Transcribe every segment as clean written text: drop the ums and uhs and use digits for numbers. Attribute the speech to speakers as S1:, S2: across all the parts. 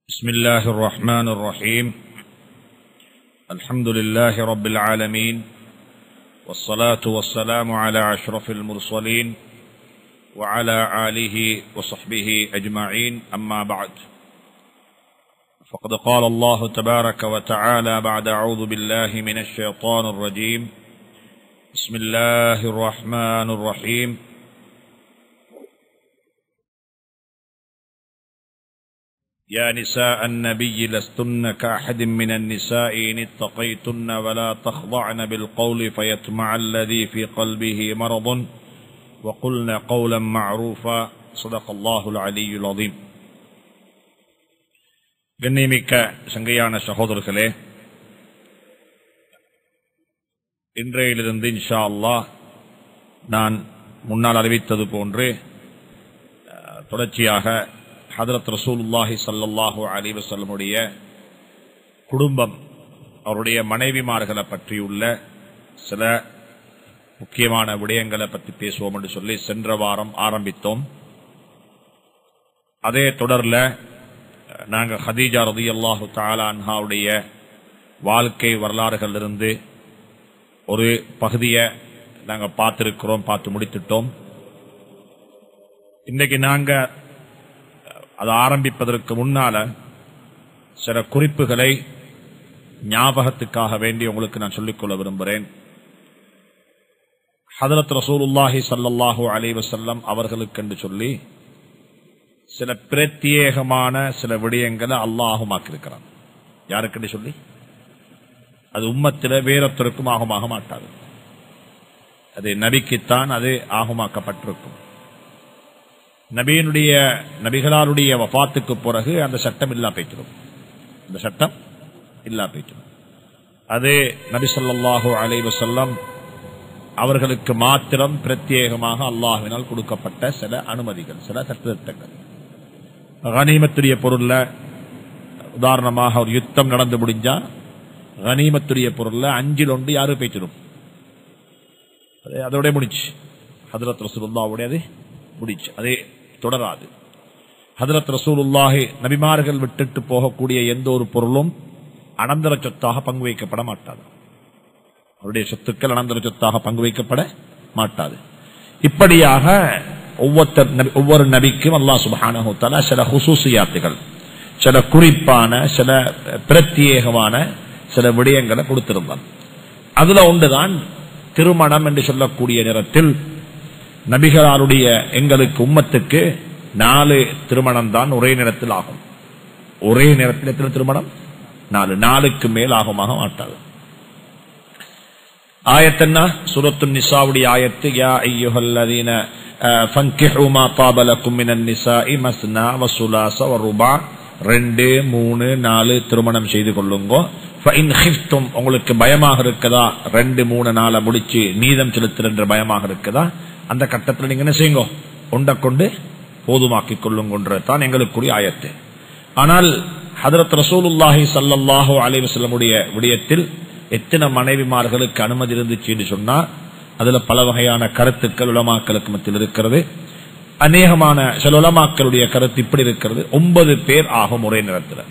S1: بسم الله الرحمن الرحيم. الحمد لله رب العالمين، والصلاة والسلام على أشرف المرسلين وعلى آله وصحبه أجمعين، أما بعد، فقد قال الله تبارك وتعالى بعد أعوذ بالله من الشيطان الرجيم. بسم الله الرحمن الرحيم. يا نساء النبي لستن كأحد من النساء إن اتقيتن ولا تخضعن بالقول فيطمع الذي في قلبه مرض وقلن قولا معروفا. صدق الله العلي العظيم. கண்ணியமிக்க சங்கையான சகோதரர்களே, இன்றையிலிருந்து இன்ஷா அல்லாஹ் நான் முன்னால் அறிவித்தது போன்று தொடர்ச்சியாக ஹதரத் ரசூலுல்லாஹி ஸல்லல்லாஹு அலைஹி வஸல்லமுடைய குடும்பம், அவருடைய மனைவிமார்களை பற்றியுள்ள சில முக்கியமான விடயங்களை பற்றி பேசுவோம் என்று சொல்லி சென்ற வாரம் ஆரம்பித்தோம். அதே தொடரில் நாங்கள் ஹதீஜா ரலியல்லாஹு தஆலா அன்ஹாவுடைய வாழ்க்கை வரலாறுகளிலிருந்து ஒரு பகுதியை நாங்கள் பார்த்து முடித்துட்டோம். இன்றைக்கு நாங்கள் அதை ஆரம்பிப்பதற்கு முன்னால சில குறிப்புகளை ஞாபகத்துக்காக வேண்டி உங்களுக்கு நான் சொல்லிக்கொள்ள விரும்புகிறேன். ஹதரத் ரசூலுல்லாஹி ஸல்லல்லாஹு அலைஹி வஸல்லம் அவர்களுக்கு என்று சொல்லி சில பிரத்யேகமான சில விடயங்களை அல்லாஹுமாக்கியிருக்கிறான். யாருக்குன்னு சொல்லி அது உம்மத்தில் வேறொருத்தருக்கும் ஆகுமாக மாட்டாது. அது நபிக்குத்தான் அது ஆகுமாக்கப்பட்டிருக்கும். நபிகளாருடைய வஃபாத்துக்கு பிறகு அந்த சட்டம் இல்லா போய்த்திடும். அது நபி ஸல்லல்லாஹு அலைஹி வஸல்லம் அவர்களுக்கு மாத்திரம் பிரத்யேகமாக அல்லாஹ்வினால் கொடுக்கப்பட்ட சில அனுமதிகள், சில சட்டத்திட்டங்கள். கனிமத்துடைய பொருள்ல உதாரணமாக ஒரு யுத்தம் நடந்து முடிஞ்சா கனிமத்துடைய பொருள்ல 5 யாரு போய்த்திடும், அதோட முடிச்சு. ஹதரத் ரசூலுல்லாஹ்வுடையது முடிச்சு, அதே தொடராது. ஹதரத் ரசூலுல்லாஹி நபிமார்கள் விட்டுட்டு போகக்கூடிய எந்த ஒரு பொருளும் அனந்தர சொத்தாக பங்கு வைக்கப்பட மாட்டாது. அவருடைய சொத்துக்கள் அனந்தர சொத்தாக பங்கு வைக்கப்பட மாட்டாது. இப்படியாக ஒவ்வொரு நபிக்கும் அல்லாஹ் சுப்ஹானஹு வ தஆலா சில ஹுசூசியாத்துகள், சில குறிப்பான, சில பிரத்யேகமான சில விடயங்களை கொடுத்திருந்தான். அதுல ஒன்றுதான் திருமணம் என்று சொல்லக்கூடிய நேரத்தில் நபிகளாருடைய எங்களுக்கு உம்மத்துக்கு 4 திருமணம் தான் ஒரே நேரத்தில் ஆகும். ஒரே நேரத்தில் எத்தனை திருமணம்? 4க்கு மேல் ஆகுமாக மாட்டாது. ஆயத்தன்னா சூரத்துன் நிசாவுடைய ஆயத்து, யா அய்யுஹல்லதீன ஃபன்கிஹு மா தாப லக்கும் மினன் நிசாஇ மஸ்னா வ சுலாஸ வ ருபா, 2, 3, 4 திருமணம் செய்து கொள்ளுங்க. ஃபஇன் கிஃப்தும், உங்களுக்கு பயமாக இருக்கதா 2, 3, 4 முடிச்சு நீதம் செலுத்துகின்ற பயமாக இருக்கதா, அந்த கட்டத்தில் நீங்க என்ன செய்யுங்க, ஒன்றை கொண்டு போதுமாக்கிக் கொள்ளுங்கன்றதான் எங்களுக்குரிய ஆயத்து. ஆனால் ஹதரத் ரசூலுல்லாஹி ஸல்லல்லாஹு அலைஹி வஸல்லமுடைய விடயத்தில் எத்தனை மனைவிமார்களுக்கு அனுமதி இருந்துச்சு சொன்னா அதுல பல வகையான கருத்துக்கள் உலமாக்களுக்கு மத்தியில் இருக்கிறது. அநேகமான சில உலமாக்களுடைய கருத்து இப்படி இருக்கிறது, 9 பேர் ஆகும் ஒரே நேரத்தில்.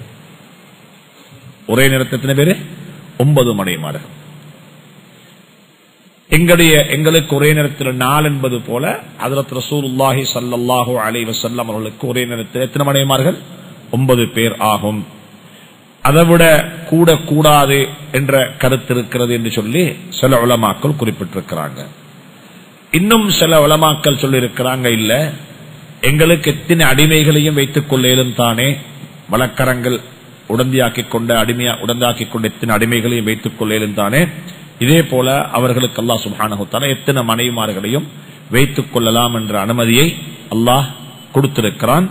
S1: ஒரே நேரத்தில் எத்தனை பேரு? 9 மனைவிமார்கள். எங்களுக்கு ஒரே நேரத்தில் 4 என்பது போல ஹதரத் ரசூலுல்லாஹி ஸல்லல்லாஹு அலைஹி வஸல்லம் அவர்களுக்கு ஒரே நேரத்தில் எத்தனை மனைவிமார்கள்? 9 பேர் ஆகும். அதைவிட கூட கூடாது என்ற கருத்து இருக்கிறது என்று சொல்லி சில உலமாக்கள் குறிப்பிட்டிருக்கிறாங்க. இன்னும் சில உலமாக்கள் சொல்லி இருக்கிறாங்க, இல்ல, எங்களுக்கு எத்தனை அடிமைகளையும் வைத்துக் கொள்ளேலும் தானே, வழக்கரங்கள் உடந்தியாக்கிக் கொண்ட எத்தனை அடிமைகளையும் வைத்துக் கொள்ளேலும் தானே, இதே போல அவர்களுக்கு அல்லாஹ் சுப்ஹானஹு வ தஆலா எத்தனை மனைவிமார்களையும் வைத்துக் கொள்ளலாம் என்ற அனுமதியை அல்லாஹ் கொடுத்திருக்கிறான்.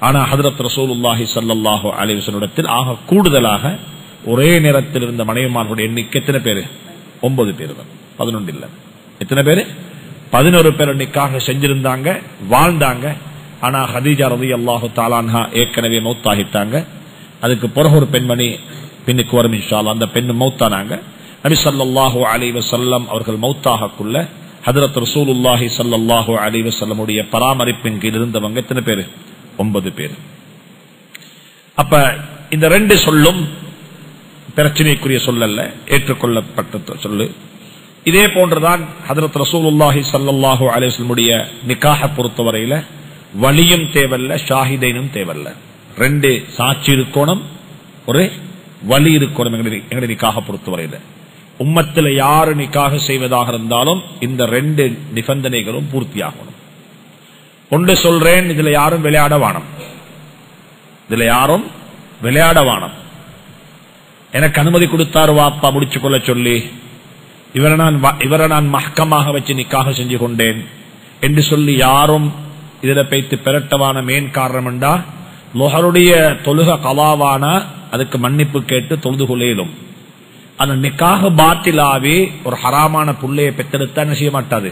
S1: ஆனா ஹதரத் ரசூலுல்லாஹி ஸல்லல்லாஹு அலைஹி வஸல்லம் ஆக கூடுதலாக ஒரே நேரத்தில் இருந்த மனைவிமார்களுடைய எண்ணிக்கை எத்தனை பேரு? 9 பேர் தான், 11 இல்ல. எத்தனை பேரு? 11 பேர் நிக்காஹ் செஞ்சிருந்தாங்க, வாழ்ந்தாங்க. ஆனா ஹதீஜா ரலியல்லாஹு தஆலா அன்ஹா ஏற்கனவே மௌத்தாகிட்டாங்க. அதுக்கு பிறகு ஒரு பெண்மணி பின்னுக்கு வரும் இன்ஷா அல்லாஹ். அந்த பெண் மௌத்தானாங்க. நபி ஸல்லல்லாஹு அலைஹி வஸல்லம் அவர்கள் மௌத்தாகக்குள்ள ஹதரத் ரசூலுல்லாஹி ஸல்லல்லாஹு அலைஹி வஸல்லமுடைய பராமரிப்பின் கீழ் இருந்தவங்க எத்தனை பேரு? 9 பேர். அப்ப இந்த ரெண்டு சொல்லும் பிரச்சனைக்குரிய சொல்லல்ல, ஏற்றுக்கொள்ளப்பட்ட சொல்லு. இதே போன்றுதான் ஹஜ்ரத் ரசூலுல்லாஹி ஸல்லல்லாஹு அலைஹி வஸல்லம் நிக்காஹ பொறுத்தவரையில வலியும் தேவல்ல, ஷாஹிதைனும் தேவல்ல. ரெண்டு சாட்சி இருக்கணும், ஒரு வலி இருக்கணும். எங்களுடைய நிக்காஹ பொறுத்தவரையில உம்மத்தில் யாரு நிக்காக செய்வதாக இருந்தாலும் இந்த ரெண்டு நிபந்தனைகளும் பூர்த்தியாகணும். ஒன்று சொல்றேன், இதுல யாரும் விளையாடவானம், இதுல யாரும் விளையாடவானம். எனக்கு அனுமதி கொடுத்தாரு வாப்பா முடிச்சு கொள்ள சொல்லி, இவரை நான் மஹ்கமாக வச்சு நிக்காக செஞ்சு கொண்டேன் என்று சொல்லி யாரும் இதுல பைத்து பெரட்டவான மேன் காரணம் என்றா லொஹருடைய தொழுக கலாவான அதுக்கு மன்னிப்பு கேட்டு தொழுது கொள்ளையிலும். அந்த நிக்காக பாத்திலாவே ஒரு ஹராமான புள்ளையை பெற்றெடுத்தா என்ன செய்ய மாட்டாது,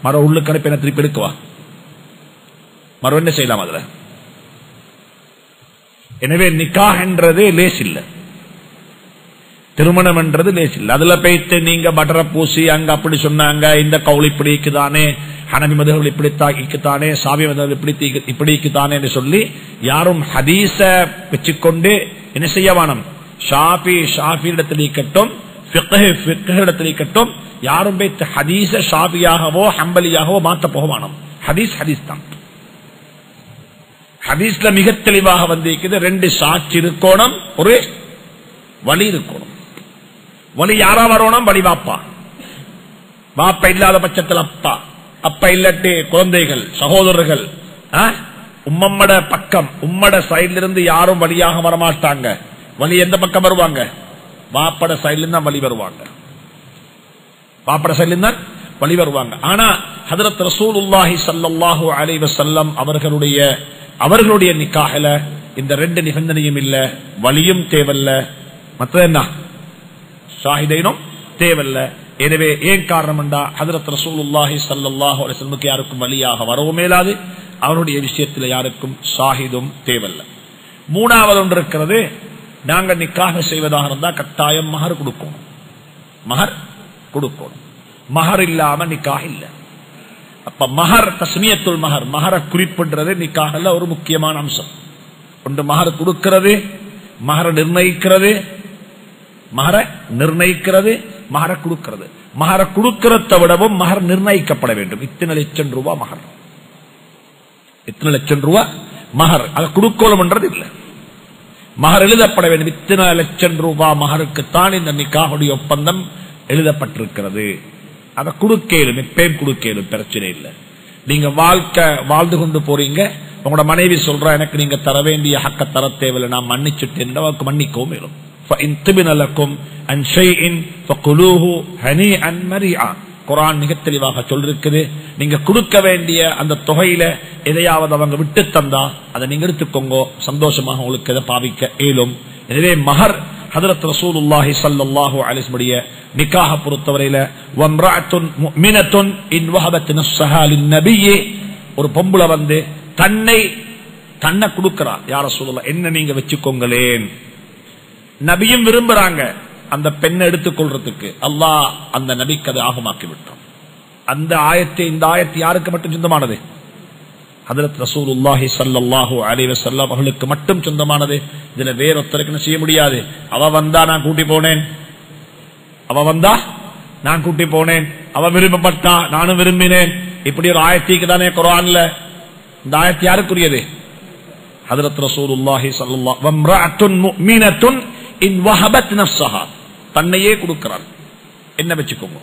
S1: மர உள்ளுக்கு அனுப்பி என்ன திருப்பி எடுக்குவா, மறு என்ன செய்யலாம் அதுல. எனவே நிக்காஹ் என்றது லேஸ் இல்ல, திருமணம் என்றது லேஸ் இல்ல. அதுல போயிட்டு நீங்க பட்டரை பூசி அங்க அப்படி சொன்னாங்க, இந்த கவுள் இப்படிக்குதானே, ஹனபி மதுகள் இப்படித்தானே, சாபி மதுகள் இப்படிக்குதானே என்று சொல்லி யாரும் ஹதீஸ வச்சுக்கொண்டு என்ன செய்ய வேணும், ஷாஃபி இடத்தில் இருக்கட்டும், ஃபிக்ஹ் இடத்தில் இருக்கட்டும், யாரும் போயிட்டு ஹதீஸ ஷாஃபியாகவோ ஹம்பலியாகவோ மாத்த போக வேணும். ஹதீஸ் ஹதீஸ் தான். ஹதீஸ்ல மிக தெளிவாக வந்திருக்கிறது, ரெண்டு சாட்சி இருக்கணும், ஒரு வலி இருக்கணும். வலி யாரா வரணும், வலி வாப்பா, வாப்பா இல்லாத பட்சத்தில் அப்பா, அப்பா இல்லாட்டி குழந்தைகள், சகோதரர்கள், உம்மம்மட பக்கம் உம்மட சைட்ல இருந்து யாரும் வழியாக வரமாட்டாங்க. வலி எந்த பக்கம் வருவாங்க, வாப்பட சைட்ல இருந்து வழி வருவாங்க, வாப்பட சைட்ல இருந்து வழி வருவாங்க. ஆனா ஹஜ்ரத் ரசூலுல்லாஹி ஸல்லல்லாஹு அலைஹி வஸல்லம் அவர்களுடைய நிக்காஹ்ல இந்த ரெண்டு நிபந்தனையும் இல்ல, வலியும் தேவல்ல, மற்ற என்ன ஷாஹிதைனும் தேவல்ல. எனவே ஏன் காரணம் என்றா ஹஜ்ரத் ரசூலுல்லாஹி ஸல்லல்லாஹு அலைஹி வஸல்லம் யாருக்கும் வலியாக வரவும் மேலாது, அவருடைய விஷயத்தில் யாருக்கும் ஷாஹிதும் தேவல்ல. மூணாவது ஒன்று இருக்கிறது, நாங்கள் நிக்காக செய்வதாக இருந்தால் கட்டாயம் மஹர் கொடுக்கணும், மஹர் கொடுக்கணும். மஹர் இல்லாம நிக்காக இல்ல. அப்ப மஹர் தஸ்மியத்துல் மஹர், மஹர குறிப்பிடுறது நிக்காகல ஒரு முக்கியமான அம்சம். ஒன்று மஹர் கொடுக்கிறது, மஹர நிர்ணயிக்கிறது, மஹர நிர்ணயிக்கிறது, மஹர கொடுக்கிறது. மஹர கொடுக்கிறத விடவும் மஹர் நிர்ணயிக்கப்பட வேண்டும். இத்தனை லட்சம் ரூபாய் மஹர், இத்தனை லட்சம் ரூபாய் மஹர், அதை கொடுக்கணும்ன்றது இல்லை, மஹர் எழுதப்பட வேண்டும். இத்தனை லட்சம் ரூபாய் மஹருக்குத்தான் இந்த நிக்காஹுடைய ஒப்பந்தம் எழுதப்பட்டிருக்கிறது. அதை கொடுக்கலும், எப்பயும் கொடுக்கலும், பிரச்சனை இல்லை. நீங்க வாழ்ந்து கொண்டு போறீங்க, உங்களோட மனைவி சொல்ற எனக்கு நீங்க தர வேண்டிய ஹக்க தர தேவையில்லை, நான் மன்னிச்சுட்டேன், மன்னிக்கவும் மேலும். குர்ஆன் மிக தெளிவாக சொல்லிருக்குது, நீங்க கொடுக்க வேண்டிய அந்த தொகையில எதையாவது அவங்க விட்டு தந்தா அதை நீங்க எடுத்துக்கோங்க, சந்தோஷமாக உங்களுக்கு அதை பாவிக்க இயலும். எனவே மஹர் ஹஜ்ரத் ரசூலுல்லாஹி ஸல்லல்லாஹு அலைஹி வஸல்லம் நிக்காஹ பொறுத்தவரையில வம்ரஅத்துன் முஃமினத்துன் இன் வஹபத் நஃஸஹா லின்னபிய், ஒரு பொம்பளை வந்து தன்னை கொடுக்கிறா, யா ரசூலுல்லாஹ் என்ன நீங்க வெச்சுக்கோங்களேன், நபியும் விரும்புறாங்க அந்த பெண்ணை எடுத்துக்கொள்றதுக்கு, அல்லாஹ் அந்த நபிக்கு அதை ஆகமாக்கி விட்டான். அந்த ஆயத்தை, இந்த ஆயத்து யாருக்கு மட்டும் சொந்தமானது, ஹஜ்ரத் ரசூலுல்லாஹி ஸல்லல்லாஹு அலைஹி வஸல்லம் அவர்களுக்கு மட்டும் சொந்தமானது. இதுல வேறொருத்தருக்கு செய்ய முடியாது. அவ வந்தா நான் கூட்டி போனேன், அவ வந்தா நான் கூட்டி போனேன், அவ விரும்பப்பட்டா நானும் விரும்பினேன், இப்படி ஒரு ஆயத்திக்கு தானே குர்ஆன்ல. இந்த ஆயத்து யாருக்குரியது, ஹஜ்ரத் ரசூலுல்லாஹி ஸல்லல்லாஹு வம்ரஅத்துன் முஃமினத்துன் இன் வஹபத் நஃஸஹா, தன்னையே கொடுக்கிறான், என்ன வெச்சுக்கோங்க.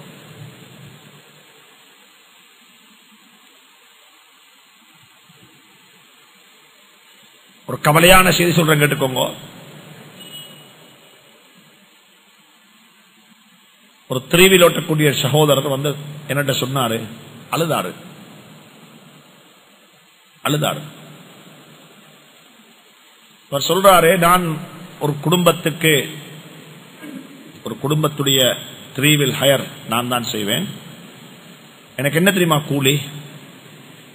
S1: ஒரு கவலையான செய்தி சொல்றேன், கேட்டுக்கோங்க. ஒரு த்ரீவில் ஓட்டக்கூடிய சகோதரர் வந்து என்னட்ட சொன்னாரு, அழுதாரு. அவர் சொல்றாரு, நான் ஒரு குடும்பத்துடைய த்ரீவில் ஹயர் நான் தான் செய்வேன். எனக்கு என்ன தெரியுமா கூலி,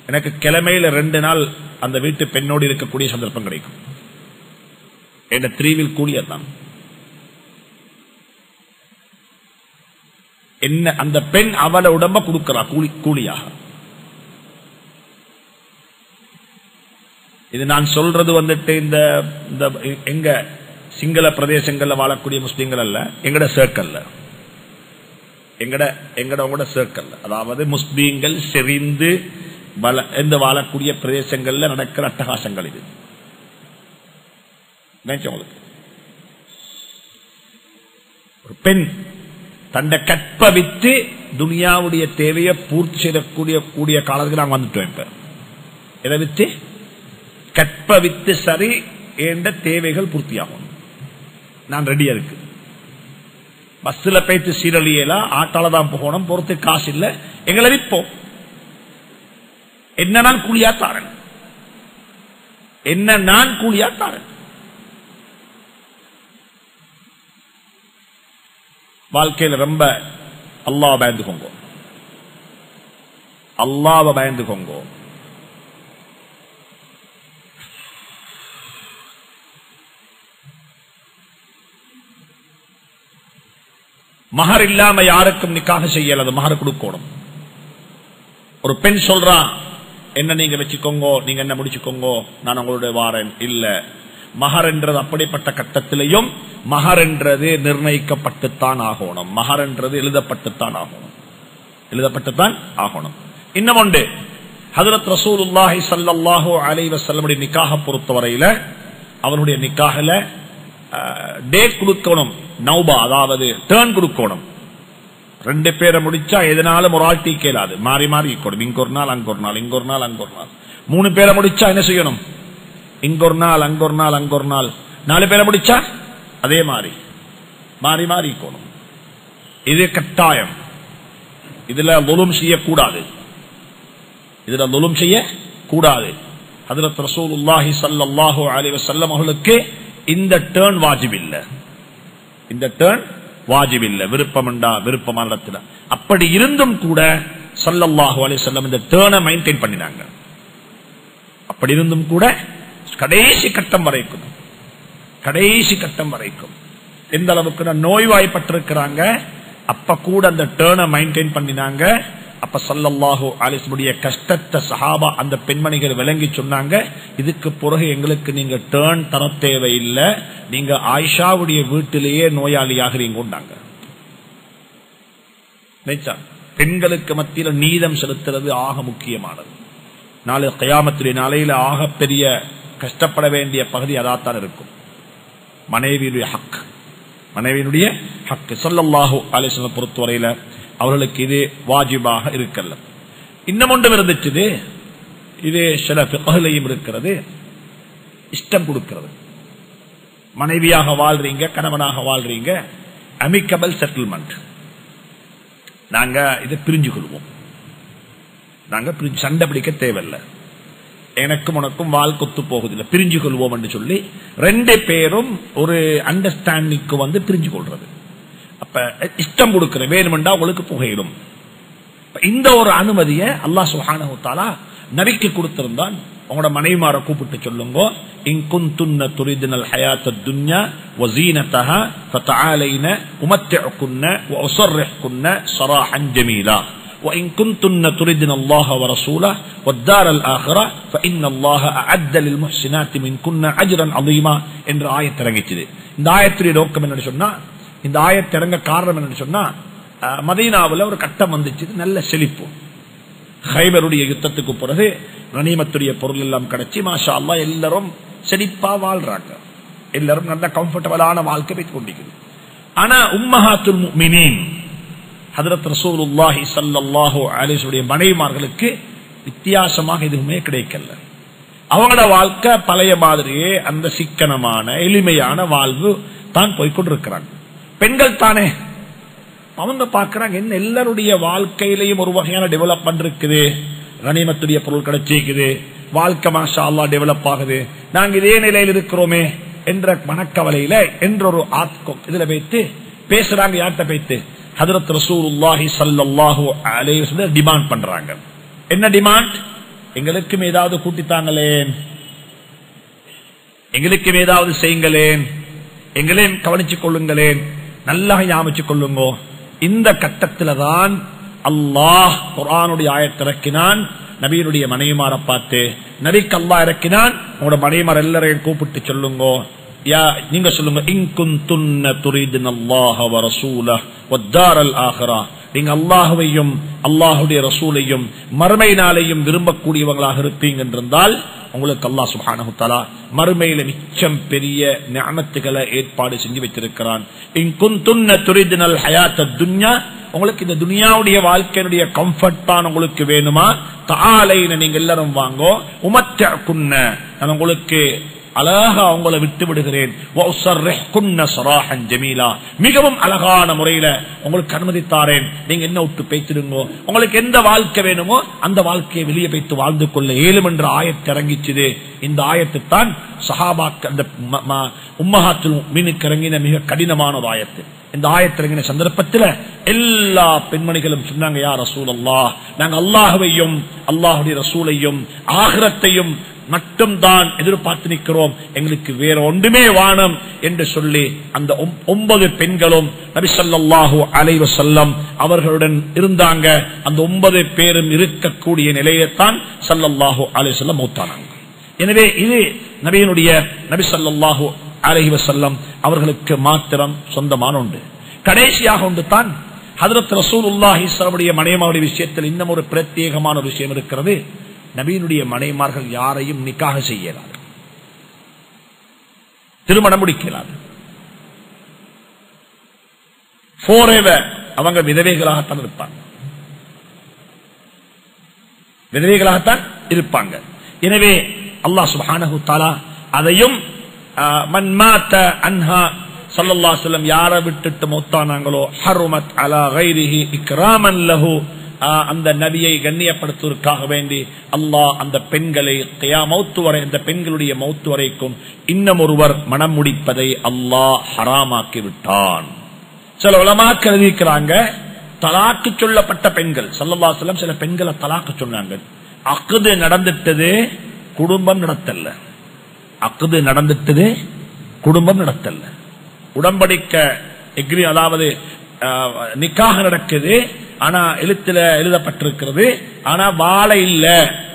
S1: எனக்கு கிழமையில 2 நாள் அந்த வீட்டு பெண்ணோடு இருக்கக்கூடிய சந்தர்ப்பம் கிடைக்கும். என் த்ரீவில் கூலி தான். என்ன அந்த பெண் அவளை உடம்ப கொடுக்கிறா கூலியாக. இது நான் சொல்றது வந்துட்டு இந்த எங்க சிங்கள பிரதேசங்கள்ல வாழக்கூடிய முஸ்லீம்கள் அல்ல, எங்கட சர்க்கிள்ல, எங்கட சர்க்கிள்ல, அதாவது முஸ்லீம்கள் செறிந்து வாழக்கூடிய பிரதேசங்கள்ல நடக்கிற அட்டகாசங்கள் இது. உங்களுக்கு ஒரு பெண் தன்னை கற்பவித்து துனியாவுடைய தேவையை பூர்த்தி செய்யக்கூடிய காலத்துக்கு நாங்கள் வந்துட்டோம். இப்ப இதை வித்து கற்பவித்து சரி என்ற தேவைகள் பூர்த்தியாகும். நான் ரெடியா இருக்கு. பஸ்ல போயிட்டு சீரழியலாம், ஆட்டால தான் போகணும், போறதுக்கு காசு இல்ல, எங்களை விற்போம். என்ன நான் கூலியா தாரன், என்ன நான் கூலியா தாரன். வாழ்க்கையில ரொம்ப அல்லாஹ் பயந்துக்கோங்க, அல்லாஹ்வை பயந்துக்கோங்க. மஹர் இல்லாம யாருக்கும் நிக்காஹ் செய்யல, மஹர் கொடுக்கணும். ஒரு பெண் சொல்றான், என்ன நீங்க வச்சுக்கோங்க, நீங்க என்ன முடிச்சுக்கோங்க, நான் உங்களுடைய வாரன் இல்ல. மஹர் என்றது அப்படிப்பட்ட கட்டத்திலையும் மஹர் என்றது நிர்ணயிக்கப்பட்டுத்தான் ஆகணும். மஹர் என்றது எழுதப்பட்டுத்தான் ஆகணும். இன்னும் ஒன்று, ஹஜ்ரத் ரசூலுல்லாஹி ஸல்லல்லாஹு அலைஹி வஸல்லம் நிக்காஹ பொறுத்தவரையில அவருடைய நிக்காஹ்ல டேட் கொடுக்கணும், நௌபா, அதாவது டர்ன் கொடுக்கணும். 2 பேரை முடிச்சா எதனாலும் ஒரு ஆள் டீ கேளாது, மாறி மாறி இருக்கணும். இங்க ஒரு நாள், அங்க ஒரு நாள், இங்க ஒரு நாள், அங்க ஒரு நாள். 3 பேரை முடிச்சா என்ன செய்யணும், இங்க ஒரு நாள், அங்க ஒரு நாள், அங்க ஒரு நாள். 4 பேரை முடிச்சா அதே மாதிரி மாறி மாறி இருக்கணும். இது கட்டாயம். இதுல லுலும் செய்யக்கூடாது, இதுல லுலும் செய்யக்கூடாது. ஹஜ்ரத் ரசூலுல்லாஹி ஸல்லல்லாஹு அலைஹி வஸல்லம் அவர்களுக்கு இந்த டர்ன் வாஜிப் இல்ல, இந்த டர்ன் வாஜிப் இல்ல. விருப்பம்ண்டா விருப்பமான அப்படி இருந்தும் கூட ஸல்லல்லாஹு அலைஹி வஸல்லம் இந்த டர்னை மெயின்டைன் பண்ணினாங்க. அப்படி இருந்தும் கூட கடைசி கட்டம் வரைக்கும் எந்த அளவுக்கு நோய்வாய்ப்பட்டிருக்கிறாங்க, அப்ப கூட அந்த டர்னை மெயின்டைன் பண்ணினாங்க. அப்ப ஸல்லல்லாஹு அலைஹி வஸல்லம் கஷ்டத்தை சஹாபா அந்த பெண்மணிகள் விளங்கி சொன்னாங்க, இதுக்கு பிறகு எங்களுக்கு நீங்க டர்ன் தர தேவையில்லை, நீங்க ஆயிஷாவுடைய வீட்டிலேயே நோயாளியாகிறீங்க. பெண்களுக்கு மத்தியில் நீதம் செலுத்துறது ஆக முக்கியமானது. நாளை கியாமத்துடைய நாளையில ஆக பெரிய கஷ்டப்பட வேண்டிய பகுதி அதாத்தான் இருக்கும். மனைவியுடைய ஹக் ஸல்லல்லாஹு அலைஹி வஸல்லம் பொறுத்தவரையில அவர்களுக்கு இது வாஜிபாக இருக்கல்ல. இன்னும் ஒன்று இருந்துச்சு, இது சில ஃபிக்ஹ்லயும் இருக்கிறது, இஷ்டம் கொடுக்கிறது. மனைவியாக வாழ்றீங்க, கணவனாக வாழ்றீங்க, அமிக்கபிள் செட்டில்மெண்ட், நாங்க இதை பிரிஞ்சு கொள்வோம், நாங்க சண்டை பிடிக்க தேவையில்லை, எனக்கும் உனக்கும் வாழ் கொத்து போகுதில்லை, பிரிஞ்சு கொள்வோம் என்று சொல்லி 2 பேரும் ஒரு அண்டர்ஸ்டாண்டிங்க்கு பிரிஞ்சு கொள்றது. அப்ப இஷ்டம் கொடுக்கிற வேணுமெண்டா உங்களுக்கு புகையிடும். இந்த ஒரு அனுமதியை அல்லாஹ் சுப்ஹானஹு வ தஆலா நபிக்கு கொடுத்திருந்தான். உங்களோட மனைவிமாரை கூப்பிட்டு சொல்லுங்க, இன் குன்துன்ன துரிதுனல் ஹயாத்தத் துன்யா வ ஸீனதஹா ஃபதஆலைன உமத்திஉகுன்ன வ உஸர்ரிஹுகுன்ன ஸராஹன் ஜமீலா وإن كنتن تردن الله ورسوله والدار الآخرة فإن الله أعد للمحسنات منكن أجرا عظيما என்ற ஆயத் இறங்கிச்சு. இந்த ஆயத்துடைய நோக்கம் என்னன்னு சொன்னா, இந்த ஆயத் இறங்க காரணம் என்னன்னு சொன்னா, மதீனாவில் ஒரு கட்டம் வந்துச்சு, நல்ல செழிப்பு. ஹைபருடைய யுத்தத்துக்கு பிறகு கனிமத்துடைய பொருள் எல்லாம் கிடைச்சி மாஷா அல்லாஹ் எல்லாரும் செழிப்பா வாழ்றாங்க, எல்லாரும் நல்ல கம்ஃபர்டபிளான வாழ்க்கை போய் கொண்டிருக்குது. ஆனா உம்மஹாத்துல் முஃமினீன் ஹஜ்ரத் ரசூலுல்லாஹி ஸல்லல்லாஹு அலைஹி வஸல்லம் மனைவிமார்களுக்கு வித்தியாசமாக எதுவுமே கிடைக்கல. அவங்களோட வாழ்க்கை பழைய மாதிரியே அந்த சிக்கனமான எளிமையான வாழ்வு தான் போய்கொண்டிருக்கிறாங்க. பெண்கள் தானே அவங்க பாக்குறாங்க, என்ன எல்லாருடைய வாழ்க்கையிலையும் ஒரு வகையான டெவலப்மெண்ட் இருக்குது, கனிமத்துடைய பொருள் கிடைச்சிருக்குது, வாழ்க்கை மாஷா அல்லாஹ் டெவலப் ஆகுது, நாங்க இதே நிலையில் இருக்கிறோமே என்ற மனக்கவலையில என்ற ஒரு ஆத்கம் இதுல வைத்து பேசுறாங்க. யார்கிட்ட வைத்து? ஹஜ்ரத் ரசூலுல்லாஹி ஸல்லல்லாஹு அலைஹி வஸல்லம் டிமாண்ட் பண்றாங்க. என்ன டிமாண்ட்? எங்களுக்கும் ஏதாவது கூட்டித்தாங்களேன், எங்களுக்கும் ஏதாவது செய்யுங்களேன், எங்களையும் கவனிச்சுக் கொள்ளுங்களேன், நல்லா ஞாபகம் கொள்ளுங்க. இந்த கட்டத்தில் தான் அல்லாஹ் குர்ஆனுடைய ஆயத் இறக்கினான். நபியினுடைய மனைவிமாரை பார்த்து நபிக்கு அல்லாஹ் இறக்கினான், உங்களோட மனைவிமார் எல்லாரையும் கூப்பிட்டு சொல்லுங்க, நீங்க சொல்லுங்க, இன் குன்துன்ன துரிதுனல்லாஹ வ ரசூலஹு வத்தாரல் ஆகிரா, நீங்க அல்லாஹ்வையும் அல்லாஹ்வுடைய ரசூலையும் மறுமை நாளையும் விரும்பக்கூடியவங்களாக இருப்பீங்க என்றால் உங்களுக்கு அல்லாஹ் சுப்ஹானஹு வ தஆலா மறுமையில மிச்சம் பெரிய நிஅமத்துகளை ஏற்பாடு செஞ்சு வைத்திருக்கிறான். இன் குன்துன்ன துரிதுனல் ஹயாத்தத் துன்யா, உங்களுக்கு இந்த துனியாவுடைய வாழ்க்கையினுடைய கம்ஃபர்ட் தான் உங்களுக்கு வேணுமா, தஆலைன நீங்க எல்லாரும் வாங்கோ, உமத்தகுன்ன நான் உங்களுக்கு அழகா உங்களை விட்டு விடுகிறேன், மிகவும் அழகான முறையில உங்களுக்கு அனுமதித்தாரேன், நீங்க என்ன விட்டு பேசிடுங்க, உங்களுக்கு எந்த வாழ்க்கை வேணுமோ அந்த வாழ்க்கையை வெளியே வைத்து வாழ்ந்து கொள்ள ஏழும் என்ற ஆயத்து இறங்கிச்சுது. இந்த ஆயத்து தான் சஹாபாக்கு அந்த உம்மஹாத்துல் முஃமினீனுக்கு இறங்கின மிக கடினமான ஒரு ஆயத்து. இந்த ஆயத்து இறங்கின சந்தர்ப்பத்தில் எல்லா பெண்மணிகளும் சொன்னாங்க, யா ரசூலல்லாஹ், நாங்க அல்லாஹ்வையும் அல்லாஹ்வுடைய ரசூலையும் ஆகிரத்தையும் மட்டும்தான் எதிர்பார்த்து நிற்கிறோம், எங்களுக்கு வேற ஒன்றுமே வானம் என்று சொல்லி அந்த 9 பெண்களும் நபி ஸல்லல்லாஹு அலைஹி வஸல்லம் அவர்களுடன் இருந்தாங்க. அந்த 9 பேரும் இருக்கக்கூடிய நிலையத்தான் ஸல்லல்லாஹு அலைஹி வஸல்லம் மௌத்தானாங்க. எனவே இது நபி ஸல்லல்லாஹு அலைஹி வஸல்லம் அவர்களுக்கு மாத்திரம் சொந்தமான உண்டு. கடைசியாக ஒன்று தான் ஹஜ்ரத் ரசூலுல்லாஹி ஸல்லல்லாஹு அலைஹி மனைவிமாருடைய விஷயத்தில் இன்னும் ஒரு பிரத்யேகமான ஒரு விஷயம் இருக்கிறது. நபியினுடைய மனைமார்கள் யாரையும் நிக்காஹ் செய்யலாது, திருமணம் முடிக்கலாது. ஃபோரெவர் அவங்க விதவைகளாகத்தான் இருப்பாங்க. எனவே அல்லாஹ் சுப்ஹானஹு வ தஆலா அதையும் மன் மாத அன்ஹா ஸல்லல்லாஹு அலைஹி வஸல்லம் யாரை விட்டுட்டு மௌத்தானாங்களோ ஹர்மத் அலா கைரிஹி இக்ராமன் லஹு, அந்த நபியை கண்ணியப்படுத்துவதற்காக வேண்டி அல்லாஹ் அந்த பெண்களை கியாமத் வரை, அந்த பெண்களுடைய மௌத் வரைக்கும் இன்னும் ஒருவர் மனம் முடிப்பதை அல்லாஹ் ஹராமாக்கி விட்டான். சில உலமாக்கள் எழுதிக்கிறாங்க, தலாக்கு சொல்லப்பட்ட பெண்கள் ஸல்லல்லாஹு அலைஹி வஸல்லம் சில பெண்களை தலாக்கு சொன்னாங்க. அக்து நடந்துட்டது, குடும்பம் நடத்தல்ல. அக்து நடந்துட்டது, குடும்பம் நடத்தல்ல. உடன்படிக்க எக்ரி, அதாவது நிக்காக நடக்குது, ஆனா எழுத்துல எழுதப்பட்டிருக்கிறது, ஆனா வாழை இல்ல.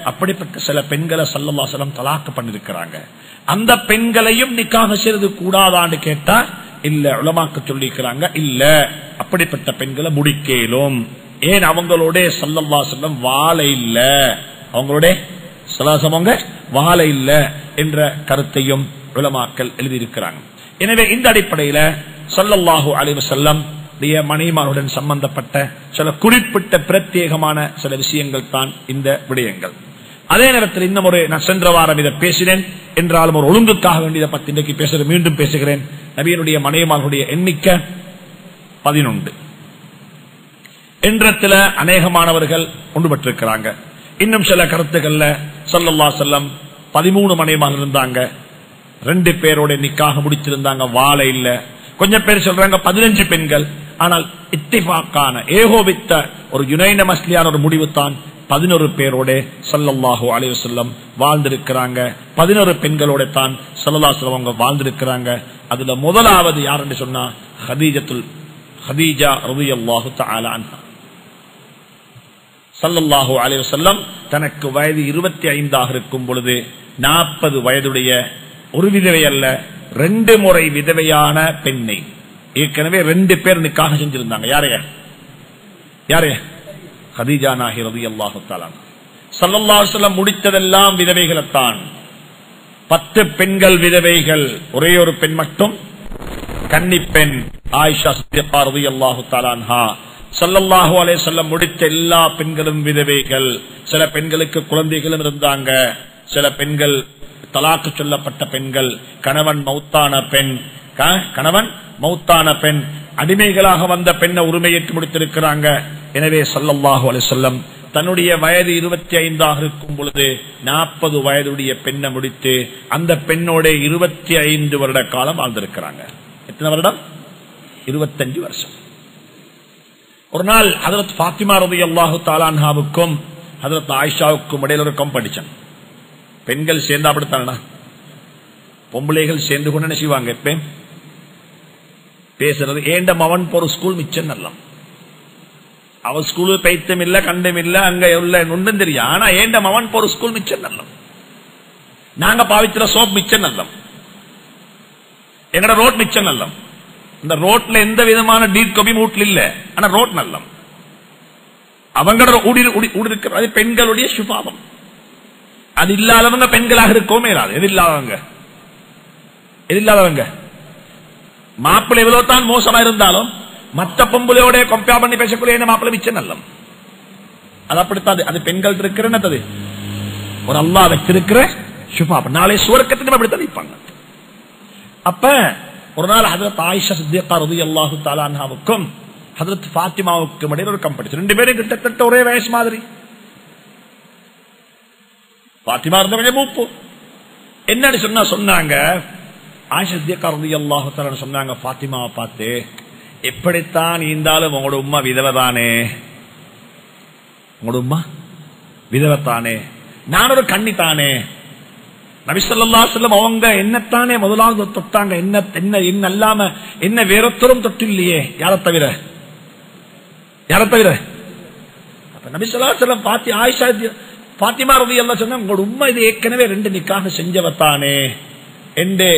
S1: அப்படிப்பட்ட சில பெண்களை ஸல்லல்லாஹு அலைஹி வஸல்லம் தலாக்கு பண்ணிருக்கிறாங்க. அந்த பெண்களையும் நிக்காக செய்வது கூடாதான்னு கேட்டா இல்ல, உலமாக்கு சொல்லிக்கிறாங்க இல்ல, அப்படிப்பட்ட பெண்களை முடிக்கலும். ஏன் அவங்களோட ஸல்லல்லாஹு அலைஹி வஸல்லம் வாழை இல்ல, அவங்களோட சலாசமங்க வாழை இல்ல என்ற கருத்தையும் உலமாக்கள் எழுதியிருக்கிறாங்க. எனவே இந்த அடிப்படையில ஸல்லல்லாஹு அலைஹி வஸல்லம் மனைவிமாருடன் சம்பந்தப்பட்ட சில குறிப்பிட்ட பிரத்யேகமான சில விஷயங்கள் தான் இந்த விடயங்கள். அதே நேரத்தில் இன்னும் நான் சென்ற வாரம் இதை பேசினேன் என்றாலும் ஒரு ஒழுங்குக்காக வேண்டியதை பற்றி இன்றைக்கு மீண்டும் பேசுகிறேன். நபியினுடைய மனைவிமார்களுடைய எண்ணிக்கை 11. என்றத்துல அநேகமானவர்கள் ஒன்றுபட்டிருக்கிறாங்க. இன்னும் சில கருத்துக்கள்ல ஸல்லல்லாஹு அலைஹி வஸல்லம் 13 மனைவிமார்கள் இருந்தாங்க, 2 பேரோட நிக்காக முடிச்சிருந்தாங்க, வாழை இல்ல. கொஞ்சம் பேர் சொல்றாங்க 15 பெண்கள். ஆனால் இத்திஃபாக்கான ஏகோபித்த ஒரு யுனைனமஸ்லியான ஒரு முடிவு தான் 11 பேரோட ஸல்லல்லாஹு அலைஹி வஸல்லம் வாழ்ந்திருக்கிறாங்க. 11 பெண்களோட தான் ஸல்லல்லாஹு அலைஹி வஸல்லம் வாழ்ந்திருக்கிறாங்க. அதுல முதலாவது யார் என்று சொன்னா ஹதீஜா ரலியல்லாஹு தஆலா அன்ஹா. ஸல்லல்லாஹு அலைஹி வஸல்லம் தனக்கு வயது 25 இருக்கும் பொழுது 40 வயதுடைய ஒரு விதவை அல்ல, 2 முறை விதவையான பெண்ணை ஏற்கனவே 2 பேர் நிக்காஹ் செஞ்சிருந்தாங்க. யாரைய ஹதீஜா நாஹி ரலியல்லாஹு தஆலா. ஸல்லல்லாஹு அலைஹி வஸல்லம் முடித்ததெல்லாம் விதவைகளைத்தான். 10 பெண்கள் விதவைகள், ஒரே ஒரு பெண் மட்டும் கன்னிப்பெண் ஆயிஷா சித்திகா ரலியல்லாஹு தஆலா அன்ஹா. ஸல்லல்லாஹு அலைஹி வஸல்லம் முடித்த எல்லா பெண்களும் விதவைகள். சில பெண்களுக்கு குழந்தைகளும் இருந்தாங்க, சில பெண்கள் தலாக்கு சொல்லப்பட்ட பெண்கள், கணவன் மௌத்தான பெண், அடிமைகளாக வந்த பெண்ணை உரிமையேற்று முடித்திருக்கிறாங்க. எனவே ஸல்லல்லாஹு அலைஹி வஸல்லம் தன்னுடைய வயது 25 இருக்கும் பொழுது 40 வயதுடைய பெண்ணை முடித்து அந்த பெண்ணோட 25 வருட காலம் வாழ்ந்திருக்கிறாங்க. எத்தனை வருடம்? 25 வருஷம். ஒரு நாள் ஹஜ்ரத் ஃபாத்திமா ரலியல்லாஹு தஆலா அன்ஹாவுக்கும் ஹஜ்ரத் ஆயிஷாவுக்கும் இடையில ஒரு காம்படிஷன். பெண்கள் சேர்ந்தா அப்படித்தானா, பொம்பளைகள் சேர்ந்து கொண்டு என்ன செய்வாங்க, எப்ப பேசுறது ஏண்ட மவன் போற ஸ்கூல் மிச்சம் நல்ல, அவ ஸ்கூலு பைத்தம் இல்ல கண்டம் இல்ல அங்க உள்ள ஒன்றும் தெரியும், ஆனா ஏண்ட மவன் போற ஸ்கூல் மிச்சம் நல்ல, நாங்க பாவிக்கிற சோப் மிச்சம் நல்ல. எங்கட ரோட் மிச்சம் நல்லம். இந்த ரோட்ல எந்த விதமான டீட் காப்பி வீட்டுல இல்ல, ஆனா ரோட் நல்லம். அவங்களோட இருக்கிற பெண்களுடைய சுபாவம். அது இல்லாதவங்க பெண்களாக இருக்கவும் மேலாது. எது இல்லாதவங்க மாப்பிள்ளை எவ்வளவு தான் மோசமா இருந்தாலும் மற்ற பொம்பளையோட கம்பேர் பண்ணி பேசக்கூடிய மாப்பிள்ளை மிச்சம் நல்லம். அது அப்படித்தான். அது பெண்கள் இருக்கிறது ஒரு அல்லாஹ் வச்சிருக்கிற சுபாவம். நாளை சுவர்க்கத்துக்கு அப்படித்தான் நிற்பாங்க. அப்ப ஒரு நாள் ஹஜ்ரத் ஆயிஷா சித்திகா ரலியல்லாஹு தஆலா அன்ஹாவுக்கும் ஹஜ்ரத் ஃபாத்திமாவுக்கும் இடையில ஒரு காம்படிஷன். ரெண்டு பேரும் கிட்டத்தட்ட ஒரே வயசு மாதிரி. ஃபாத்திமா இருந்தவங்க மூப்பு. என்னன்னு சொன்னாங்க ஆயிஷா சித்திகா ரலியல்லாஹு தஆலா சொன்னாங்க ஃபாத்திமாவை பார்த்து, எப்படித்தான் இருந்தாலும் உங்களோட உம்மா விதவதானே, உங்களோட உம்மா விதவத்தானே, நான் ஒரு கண்ணித்தானே. நபி ஸல்லல்லாஹு அலைஹி வஸல்லம் அவங்க என்னத்தானே முதலாவது தொட்டாங்க, என்ன அல்லாம என்ன வேறொத்தரும் தொட்டு இல்லையே, யாரை தவிர. அப்ப நபி ஸல்லல்லாஹு அலைஹி வஸல்லம் ஆயிஷா ஃபாத்திமா ரலியல்லாஹு சொன்னா, உங்களோட உம்மா இது ஏற்கனவே 2 நிக்காஹ் செஞ்சவத்தானே என்று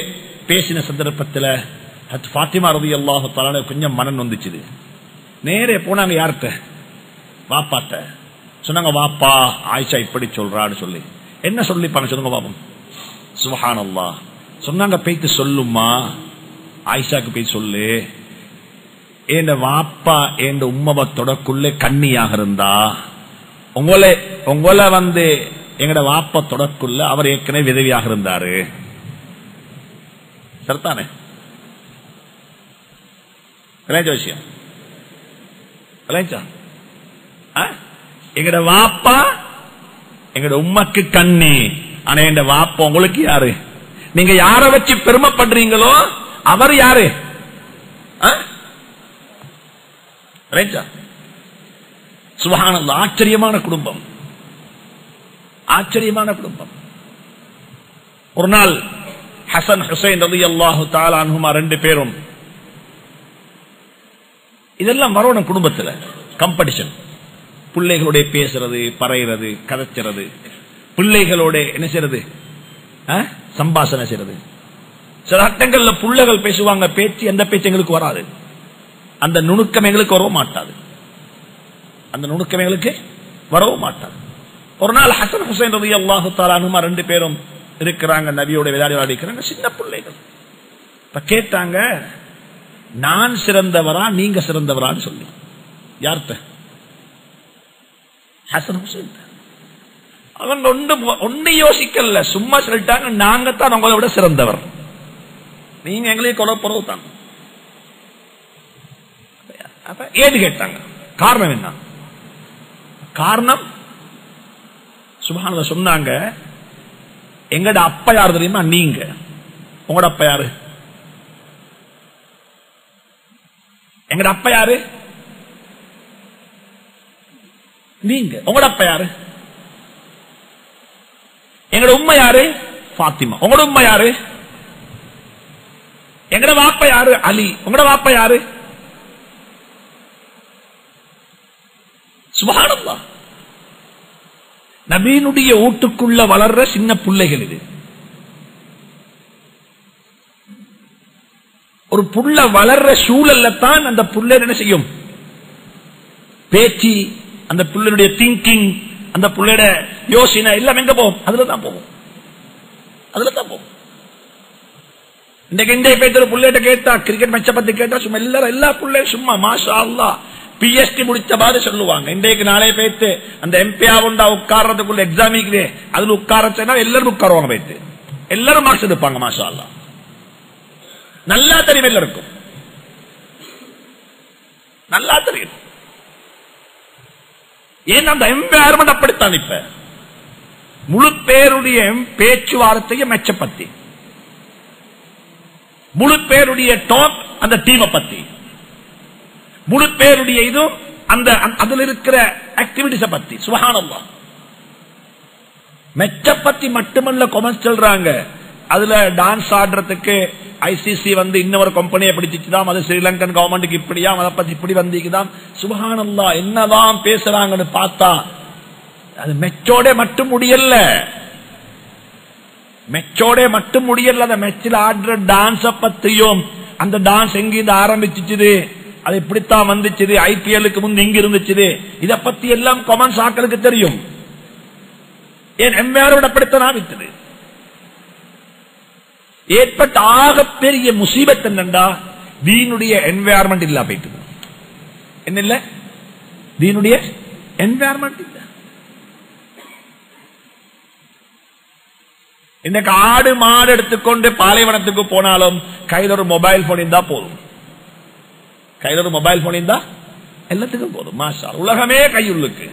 S1: பேசின சந்தர்ப்பத்தில் ஃபாத்திமா ரலியல்லாஹு தஆலா கொஞ்சம் மனம் வந்துச்சு. நேரே போனாங்க யார்கிட்ட, வாப்பாட்ட. சொன்னாங்க, வாப்பா ஆயிஷா இப்படி சொல்றான்னு சொல்லி. என்ன சொல்லிப்பாங்க சொல்லுங்க பாப்போம். சுப்ஹானல்லாஹ். சொன்னாங்க, போய்த்து சொல்லுமா ஆயிஷாக்கு போய் சொல்லு, என் வாப்பா என் உம்மவை தொடக்குள்ளே கண்ணியாக இருந்தா உங்களை எங்கட வாப்பா தொடக்குள்ள அவர் ஏற்கனவே விதவியாக இருந்தாரு. சரிதானே விஷயம்? எங்கட வாப்பா எங்கட உம்மக்கு கண்ணி, ஆனா என் வாப்பா உங்களுக்கு யாரு? நீங்க யார வச்சு பெருமைப்படுறீங்களோ அவர் யாரு? சுப்ஹானல்லாஹ். ஆச்சரியமான குடும்பம், ஆச்சரியமான குடும்பம். ஒரு நாள் ஹசன் ஹுசைன் ரலியல்லாஹு தஆலா அன்ஹுமா 2 பேரும், இதெல்லாம் வரணும் குடும்பத்தில் காம்படிஷன். பிள்ளைகளோட பேசுறது, பறையிறது, கதைக்கிறது, பிள்ளைகளோட என்ன செய்யறது, சம்பாஷணை செய்யறது. சில அட்டங்கள்ல பிள்ளைகள் பேசுவாங்க, பேச்சு எந்த பேச்சு எங்களுக்கு வராது, அந்த நுணுக்கம் எங்களுக்கு வரவும் மாட்டாது, அந்த நுணுக்கம் எங்களுக்கு வரவும் மாட்டாது. ஒரு நாள் ஹசன் ஹுசைன் ரலியல்லாஹு தஆலா அன்ஹுமா 2 பேரும் இருக்கிறாங்க, நபியோட விளையாடுறாங்க, சின்ன பிள்ளைகள். இப்ப கேட்டாங்க, நான் சிறந்தவரா நீங்க சிறந்தவரான்னு சொல்லி. யார்கிட்ட? ஹசன் ஹுசைன். அவங்க ஒன்னு யோசிக்கல, சும்மா சொல்லிட்டாங்க, நாங்க தான் உங்களை விட சிறந்தவர், நீங்க எங்களையும் கொலைப்புறவு தான். ஏது கேட்டாங்க, காரணம் என்ன? காரணம் சுப்ஹானல்லாஹ் சொன்னாங்க, எங்கட அப்பா யாரு தெரியுமா? நீங்க. உங்களோட அப்பா யாரு? எங்கட அப்பா யாரு? நீங்க. உங்களோட அப்பா யாரு? எங்கட உம்மா யாரு? ஃபாத்திமா. உங்களோட உம்மா யாரு? எங்கட வாப்பா யாரு? அலி. உங்களோட வாப்பா யாரு? சுப்ஹானல்லாஹ். நபியினுடைய வீட்டுக்குள்ள வளர்ற சின்ன பிள்ளைகள் இது. ஒரு புள்ள வளர்ற சூழல்ல தான் அந்த புள்ள என்ன செய்யும், பேச்சு, அந்த புள்ளையுடைய திங்கிங், அந்த புள்ளையோட யோசனை எல்லாம் எங்க போகும்? அதுலதான் போகும், அதுலதான் போகும். இன்றைக்கு இந்திய பேச்சு புள்ளைகிட்ட கேட்டா, கிரிக்கெட் மேட்சை பத்தி கேட்டா சும்மா எல்லா பிள்ளையும் சும்மா மாஷா அல்லாஹ் பிஎஸ்டி முடிச்ச மாதிரி சொல்லுவாங்க. இன்றைக்கு நாளே பேத்து அந்த எம்பியா உண்டா உட்கார்றதுக்குள்ள எக்ஸாமிக்கு அதுல உட்காரச்சா எல்லாரும் உட்காருவாங்க, பேத்து எல்லாரும் மார்க்ஸ் எடுப்பாங்க. மாஷா அல்லாஹ் நல்லா தெரியும், எல்லாருக்கும் நல்லா தெரியும். ஏன் அந்த என்வாயர்மெண்ட் அப்படித்தான். இப்ப முழு பேருடைய பேச்சுவார்த்தையை மெச்ச பத்தி, முழு பேருடைய டாக் அந்த டீமை பத்தி, முழு பேருடைய இது அந்த அதுல இருக்கிற ஆக்டிவிட்டிஸ பத்தி. சுப்ஹானல்லாஹ். மெச்ச பத்தி மட்டுமல்ல கொமெண்ட்ஸ் சொல்றாங்க. அதுல டான்ஸ் ஆடுறதுக்கு ஐசிசி இன்னொரு கம்பெனியை பிடிச்சிச்சுதான், அது ஸ்ரீலங்கன் கவர்மெண்ட்டுக்கு இப்படியா, அதை பத்தி இப்படி வந்திக்குதான். சுப்ஹானல்லாஹ். என்னதான் பேசுறாங்கன்னு பார்த்தா அது மெச்சோட மட்டும் முடியல, மெச்சோட மட்டும் முடியல, அந்த மெச்சில் ஆடுற டான்ஸ பத்தியும், அந்த டான்ஸ் எங்கிருந்து ஆரம்பிச்சுச்சு, அது இப்படித்தான் வந்துச்சு, ஐபிஎல்லுக்கு முன் எங்க இருந்துச்சு, இத பத்தி எல்லாம் கமெண்ட்ஸ் ஆக்களுக்கு தெரியும். ஏன் எம்ஆரோட அப்படித்தான் ஆரம்பித்தது. ஏற்பட்ட ஆகப்பெரிய முசீபத் என்னண்டா, தீனுடைய என்வாயர்மெண்ட் இல்ல போயிட்டு. என்ன இல்ல? தீனுடைய என்வாயர்மெண்ட் இல்ல. இன்னைக்கு ஆடு மாடு எடுத்துக்கொண்டு பாலைவனத்துக்கு போனாலும் கையில் ஒரு மொபைல் போன் இருந்தா போதும். கையில் ஒரு மொபைல் போன் இருந்தா எல்லாத்துக்கும் போதும். மாஷா, உலகமே கையுள்ளுக்கு,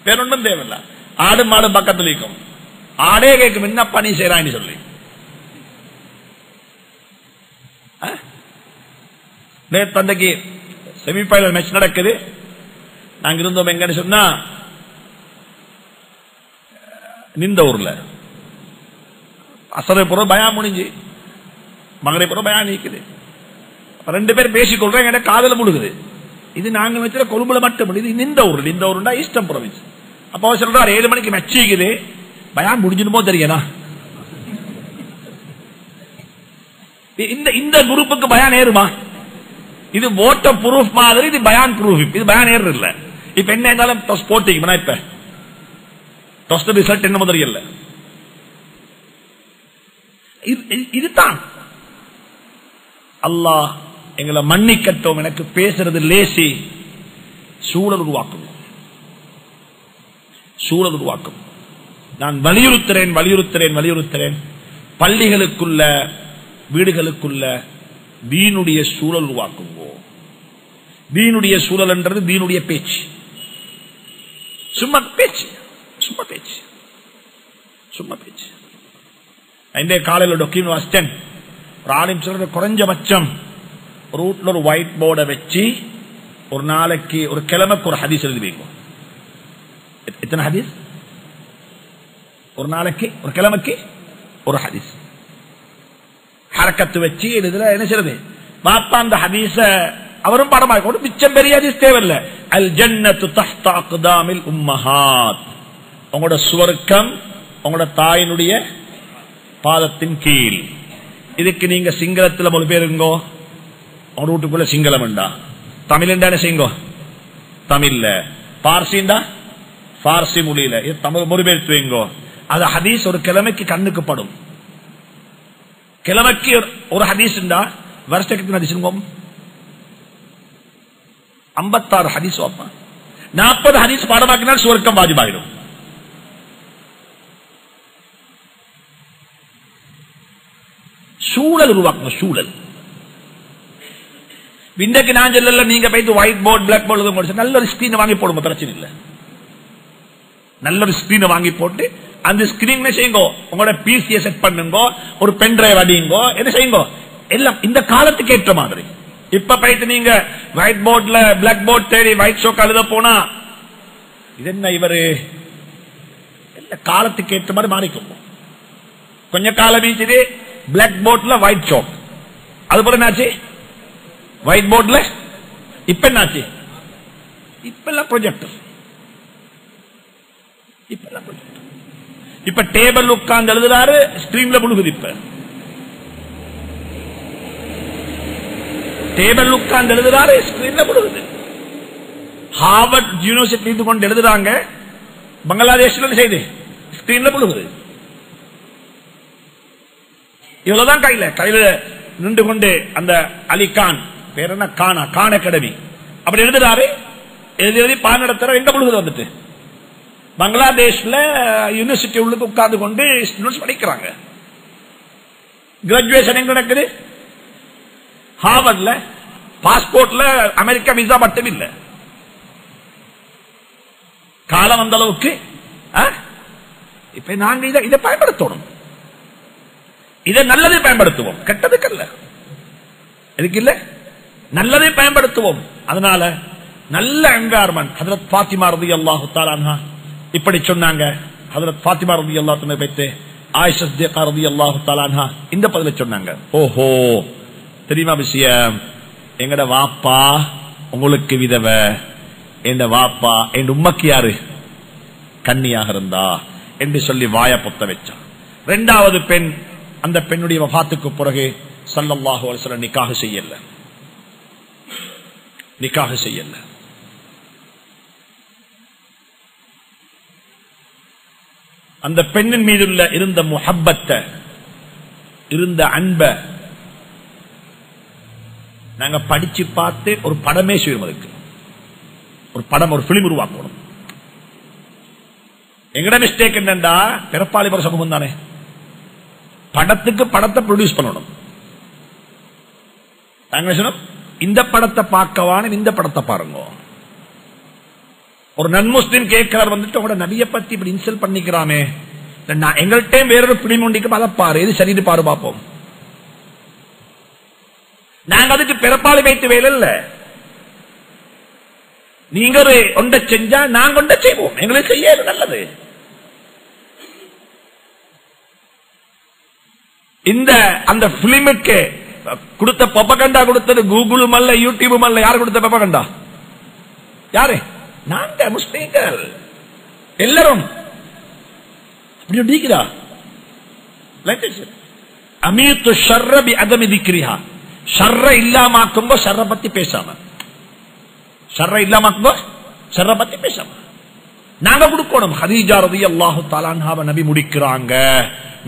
S1: பேரொன்றும் தேவையில்ல. ஆடு மாடு பக்கத்தில் இருக்கும், ஆடே கேட்கும் என்ன பணி செய்யறான்னு சொல்லி. நேற்று செமிஃபைனல் மேட்ச் நடக்குது. நாங்க இருந்தோம் எங்கன்னு சொன்னா நின்ற ஊர்ல. அசரை புறம் பயம் முடிஞ்சு, மகரை புறம் பயம் நீக்குது. 2 பேர் பேசிக்கொள்றோம், எங்க காதல முழுகுது. இது நாங்க வச்சுற கொழும்புல மட்டும், இது நின்ற ஊர். நின்ற ஊருண்டா ஈஸ்டர்ன் ப்ரொவின்ஸ். அப்போ சொல்றாரு 7 மணிக்கு மெச்சிக்குது, பயம் முடிஞ்சுமோ தெரியனா. இந்த குரூப்புக்கு பயான் ஏறுமா? இது ஓட்டர் ப்ரூஃப் மாதிரி, இது பயான் ப்ரூஃப். இது பயான் ஏறு இல்ல. இப்ப என்ன இருந்தாலும் டொஸ் போட்டிக்கு இப்ப டொஸ் ரிசல்ட் என்ன தெரியல. இதுதான் அல்லாஹ் எங்களை மன்னிக்கட்டும். எனக்கு பேசுறது லேசி. சூழல் உருவாக்கும், சூழல் உருவாக்கும். நான் வலியுறுத்துறேன். பள்ளிகளுக்குள்ள, வீடுகளுக்குள்ள தீனுடைய சூழல் உருவாக்குங்கோ. தீனுடைய சூழல் என்றது தீனுடைய பேச்சு, சும்மா பேச்சு. இந்த காலையில் டாக்குமெண்ட் வாசிச்சேன். ஒரு ஆலிம் சொல்றது, குறைஞ்சபட்சம் ஒரு வீட்டில் ஒரு ஒயிட் போர்டை வச்சு ஒரு நாளைக்கு ஒரு கிழமைக்கு ஒரு ஹதீஸ் எழுதி வைக்கும். எத்தனை ஹதீஸ்? ஒரு நாளைக்கு ஒரு கிழமைக்கு ஒரு ஹதீஸ் ஹரக்கத்து வச்சு எழுதுல என்ன செய்யறது? பாப்பா அந்த ஹதீஸ அவரும் பாடமாக மிச்சம் பெரிய ஹதீஸ் தேவையில்லை. அல் ஜன்னத்து தஹ்த அக்தாமில் உம்மஹாத். உங்களோட சுவர்க்கம் உங்களோட தாயினுடைய பாதத்தின் கீழ். இதுக்கு நீங்க சிங்களத்தில் மொழிபெயருங்கோ. உங்க வீட்டுக்குள்ள சிங்களம் உண்டா? தமிழ் என்ன செய்யுங்கோ? தமிழ்ல. பார்சிண்டா பார்சி மொழியில தமிழ் மொழிபெயர்த்து வைங்கோ. அது ஹதீஸ் ஒரு கிழமைக்கு கண்ணுக்கு படும். கிழமைக்கு ஒரு ஹதீஸ் வருஷத்துக்கு ஹதீஸ் 56 ஹதீஸ் 40 ஹதீஸ் பாடமாக்கினால் சுவர்க்கம் வாஜிபாயிடும். சூழல் உருவாக்கணும், சூழல். இன்றைக்கு நான் சொல்லல, நீங்க போயிட்டு ஒயிட் போர்டு பிளாக் போர்டு நல்ல ஒரு ஸ்கிரீன் வாங்கி போடுங்க, பிரச்சனை இல்லை. நல்ல ஒரு ஸ்கிரீனை வாங்கி போட்டு அந்த ஸ்கிரீன் செய்யுங்க, உங்களோட பிசியை செட் பண்ணுங்க, ஒரு பென் டிரைவ் அடியுங்க, என்ன செய்யுங்க, எல்லாம் இந்த காலத்துக்கு ஏற்ற மாதிரி. இப்ப போயிட்டு நீங்க ஒயிட் போர்ட்ல பிளாக் போர்ட் தேடி ஒயிட் ஷோக் எழுத போனா இது என்ன இவரு காலத்துக்கு ஏற்ற மாதிரி மாறிக்கும். கொஞ்ச காலம் வீச்சு பிளாக் போர்ட்ல ஒயிட் ஷோக், அது போல என்னாச்சு ஒயிட் போர்ட்ல. இப்ப என்னாச்சு? இப்ப எல்லாம் ப்ரொஜெக்டர். இப்ப டேபிள் உட்கார்ந்து எழுதுறாரு, ஸ்கிரீன்ல முழுகுது. இப்ப டேபிள் உட்கார்ந்து எழுதுறாரு, ஸ்கிரீன்ல முழுகுது. ஹார்வர்ட் யூனிவர்சிட்டி கொண்டு எழுதுறாங்க, பங்களாதேஷ்ல செய்து ஸ்கிரீன்ல முழுகுது. இவ்வளவுதான் கையில நின்று கொண்டு அந்த அலிகான் பேர் என்ன, கான் அகாடமி அப்படி எழுதுறாரு. எழுதி பாடம் நடத்துற எங்க முழுகுது வந்துட்டு பங்களாதேஷ்ல யூனிவர்சிட்டி உள்ளுக்கு உட்கார்ந்து கொண்டு ஸ்டூடெண்ட்ஸ் படிக்கிறாங்க. கிராஜுவேஷன் எங்க நடக்குது? ஹார்வர்ட்ல. பாஸ்போர்ட்ல அமெரிக்கா விசா மட்டும் இல்ல. காலம் அந்த அளவுக்கு. இப்ப நாங்க இதை பயன்படுத்தணும். இதை நல்லதை பயன்படுத்துவோம், கெட்டதுக்கு அல்ல. எதுக்கு இல்ல, நல்லதை பயன்படுத்துவோம். அதனால நல்ல என்வாயர்மெண்ட். ஹஜ்ரத் ஃபாத்திமா ரலியல்லாஹு தஆலா அன்ஹா இப்படி சொன்னாங்க. ஹஜ்ரத் ஃபாத்திமா ரலியல்லாஹு தஆலா பைத்து ஆயிஷா சித்திகா ரலியல்லாஹு தஆலா அன்ஹா இந்த பதில சொன்னாங்க. ஓஹோ, தெரியுமா விஷயம்? எங்கட வாப்பா உங்களுக்கு விதவை, என் வாப்பா என் உம்மக்கு யாரு கன்னியாக இருந்தா என்று சொல்லி வாய பொத்த வச்சான். இரண்டாவது பெண், அந்த பெண்ணுடைய வஃபாத்துக்கு பிறகு ஸல்லல்லாஹு அலைஹி வஸல்லம் நிக்காஹ் செய்யல. அந்த பெண்ணின் மீது இருந்த முஹப்பத்தை, இருந்த அன்பை நாங்க படிச்சு பார்த்து ஒரு படமே செய்வோம். அதுக்கு ஒரு படம், ஒரு பிலிம் உருவாக்கணும். எங்கட மிஸ்டேக் என்னண்டா, பிறப்பாளிபர் சமூகம் தானே, படத்துக்கு படத்தை ப்ரொடியூஸ் பண்ணணும். இந்த படத்தை பார்க்கவான இந்த படத்தை பாருங்க. ஒரு நன் முஸ்லிம் கேட்கிறார் வந்துட்டு உங்களோட நபியை பத்தி இப்படி இன்சல்ட் பண்ணிக்கிறாமே, எங்கள்கிட்ட வேறொரு பிலிம் ஒன்றிக்கு அதை பாரு, எது சரின்னு பாரு பார்ப்போம். நாங்க அதுக்கு பிறப்பாளி வைத்து வேலை இல்ல. நீங்க ஒன்றை செஞ்சா நாங்க ஒன்றை செய்வோம், எங்களுக்கு செய்ய நல்லது. இந்த அந்த பிலிமுக்கு கொடுத்த பப்பகண்டா கொடுத்தது கூகுளும் அல்ல, யூடியூபும் அல்ல. யாரு கொடுத்த பப்பகண்டா? யாரு? நாங்க முஸ்லீம்கள் எல்லாரும். அமீத்து ஷர்ர பி அதமி திக்ரிஹா. ஷர்ர இல்லாமக்கும்போ ஷர்ர பத்தி பேசாம, ஷர்ர இல்லாமக்கும்போ ஷர்ர பத்தி பேசாம நாங்க கொடுக்கணும். ஹதீஜா ரலியல்லாஹு தஆலா அன்ஹா நபி முடிக்கிறாங்க.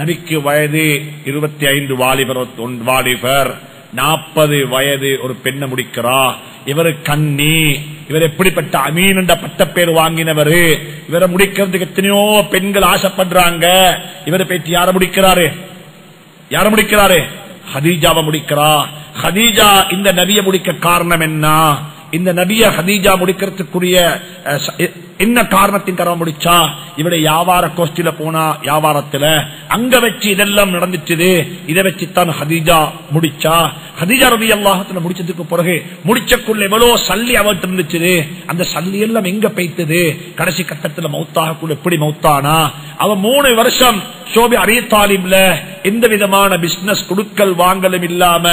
S1: நபிக்கு வயது 25, வாலிபர் 40 வயது ஒரு பெண்ணை முடிக்கிறா. இவரு கண்ணி, இவர் எப்படிப்பட்ட அமீன் என்ற பட்ட பேர் வாங்கினவர். இவரை முடிக்கிறதுக்கு எத்தனையோ பெண்கள் ஆசைப்படுறாங்க. இவரை பேச்சு யார முடிக்கிறாரு? ஹதீஜாவை முடிக்கிறா. ஹதீஜா இந்த நபியை முடிக்க காரணம் என்ன? இந்த நபியை ஹதீஜா முடிக்கிறதுக்குரிய என்ன காரணத்தின் கரவ முடிச்சா? இவருடைய வியாபார கோஷ்டில போனா, வியாபாரத்துல அங்க வச்சு இதெல்லாம் நடந்துச்சு. இதை வச்சுத்தான் ஹதீஜா முடிச்சா. ஹதீஜா ரலியல்லாஹு அன்ஹா முடிச்சதுக்கு பிறகு முடிச்சக்குள்ள எவ்வளவு சல்லி அவட்டு இருந்துச்சு. அந்த சல்லி எல்லாம் எங்க பெய்த்தது? கடைசி கட்டத்துல மௌத்தாகக்குள்ள எப்படி மௌத்தானா? அவன் 3 வருஷம் ஷோபி அபீ தாலிப்ல எந்த விதமான பிசினஸ் குடுக்கல் வாங்கலும் இல்லாம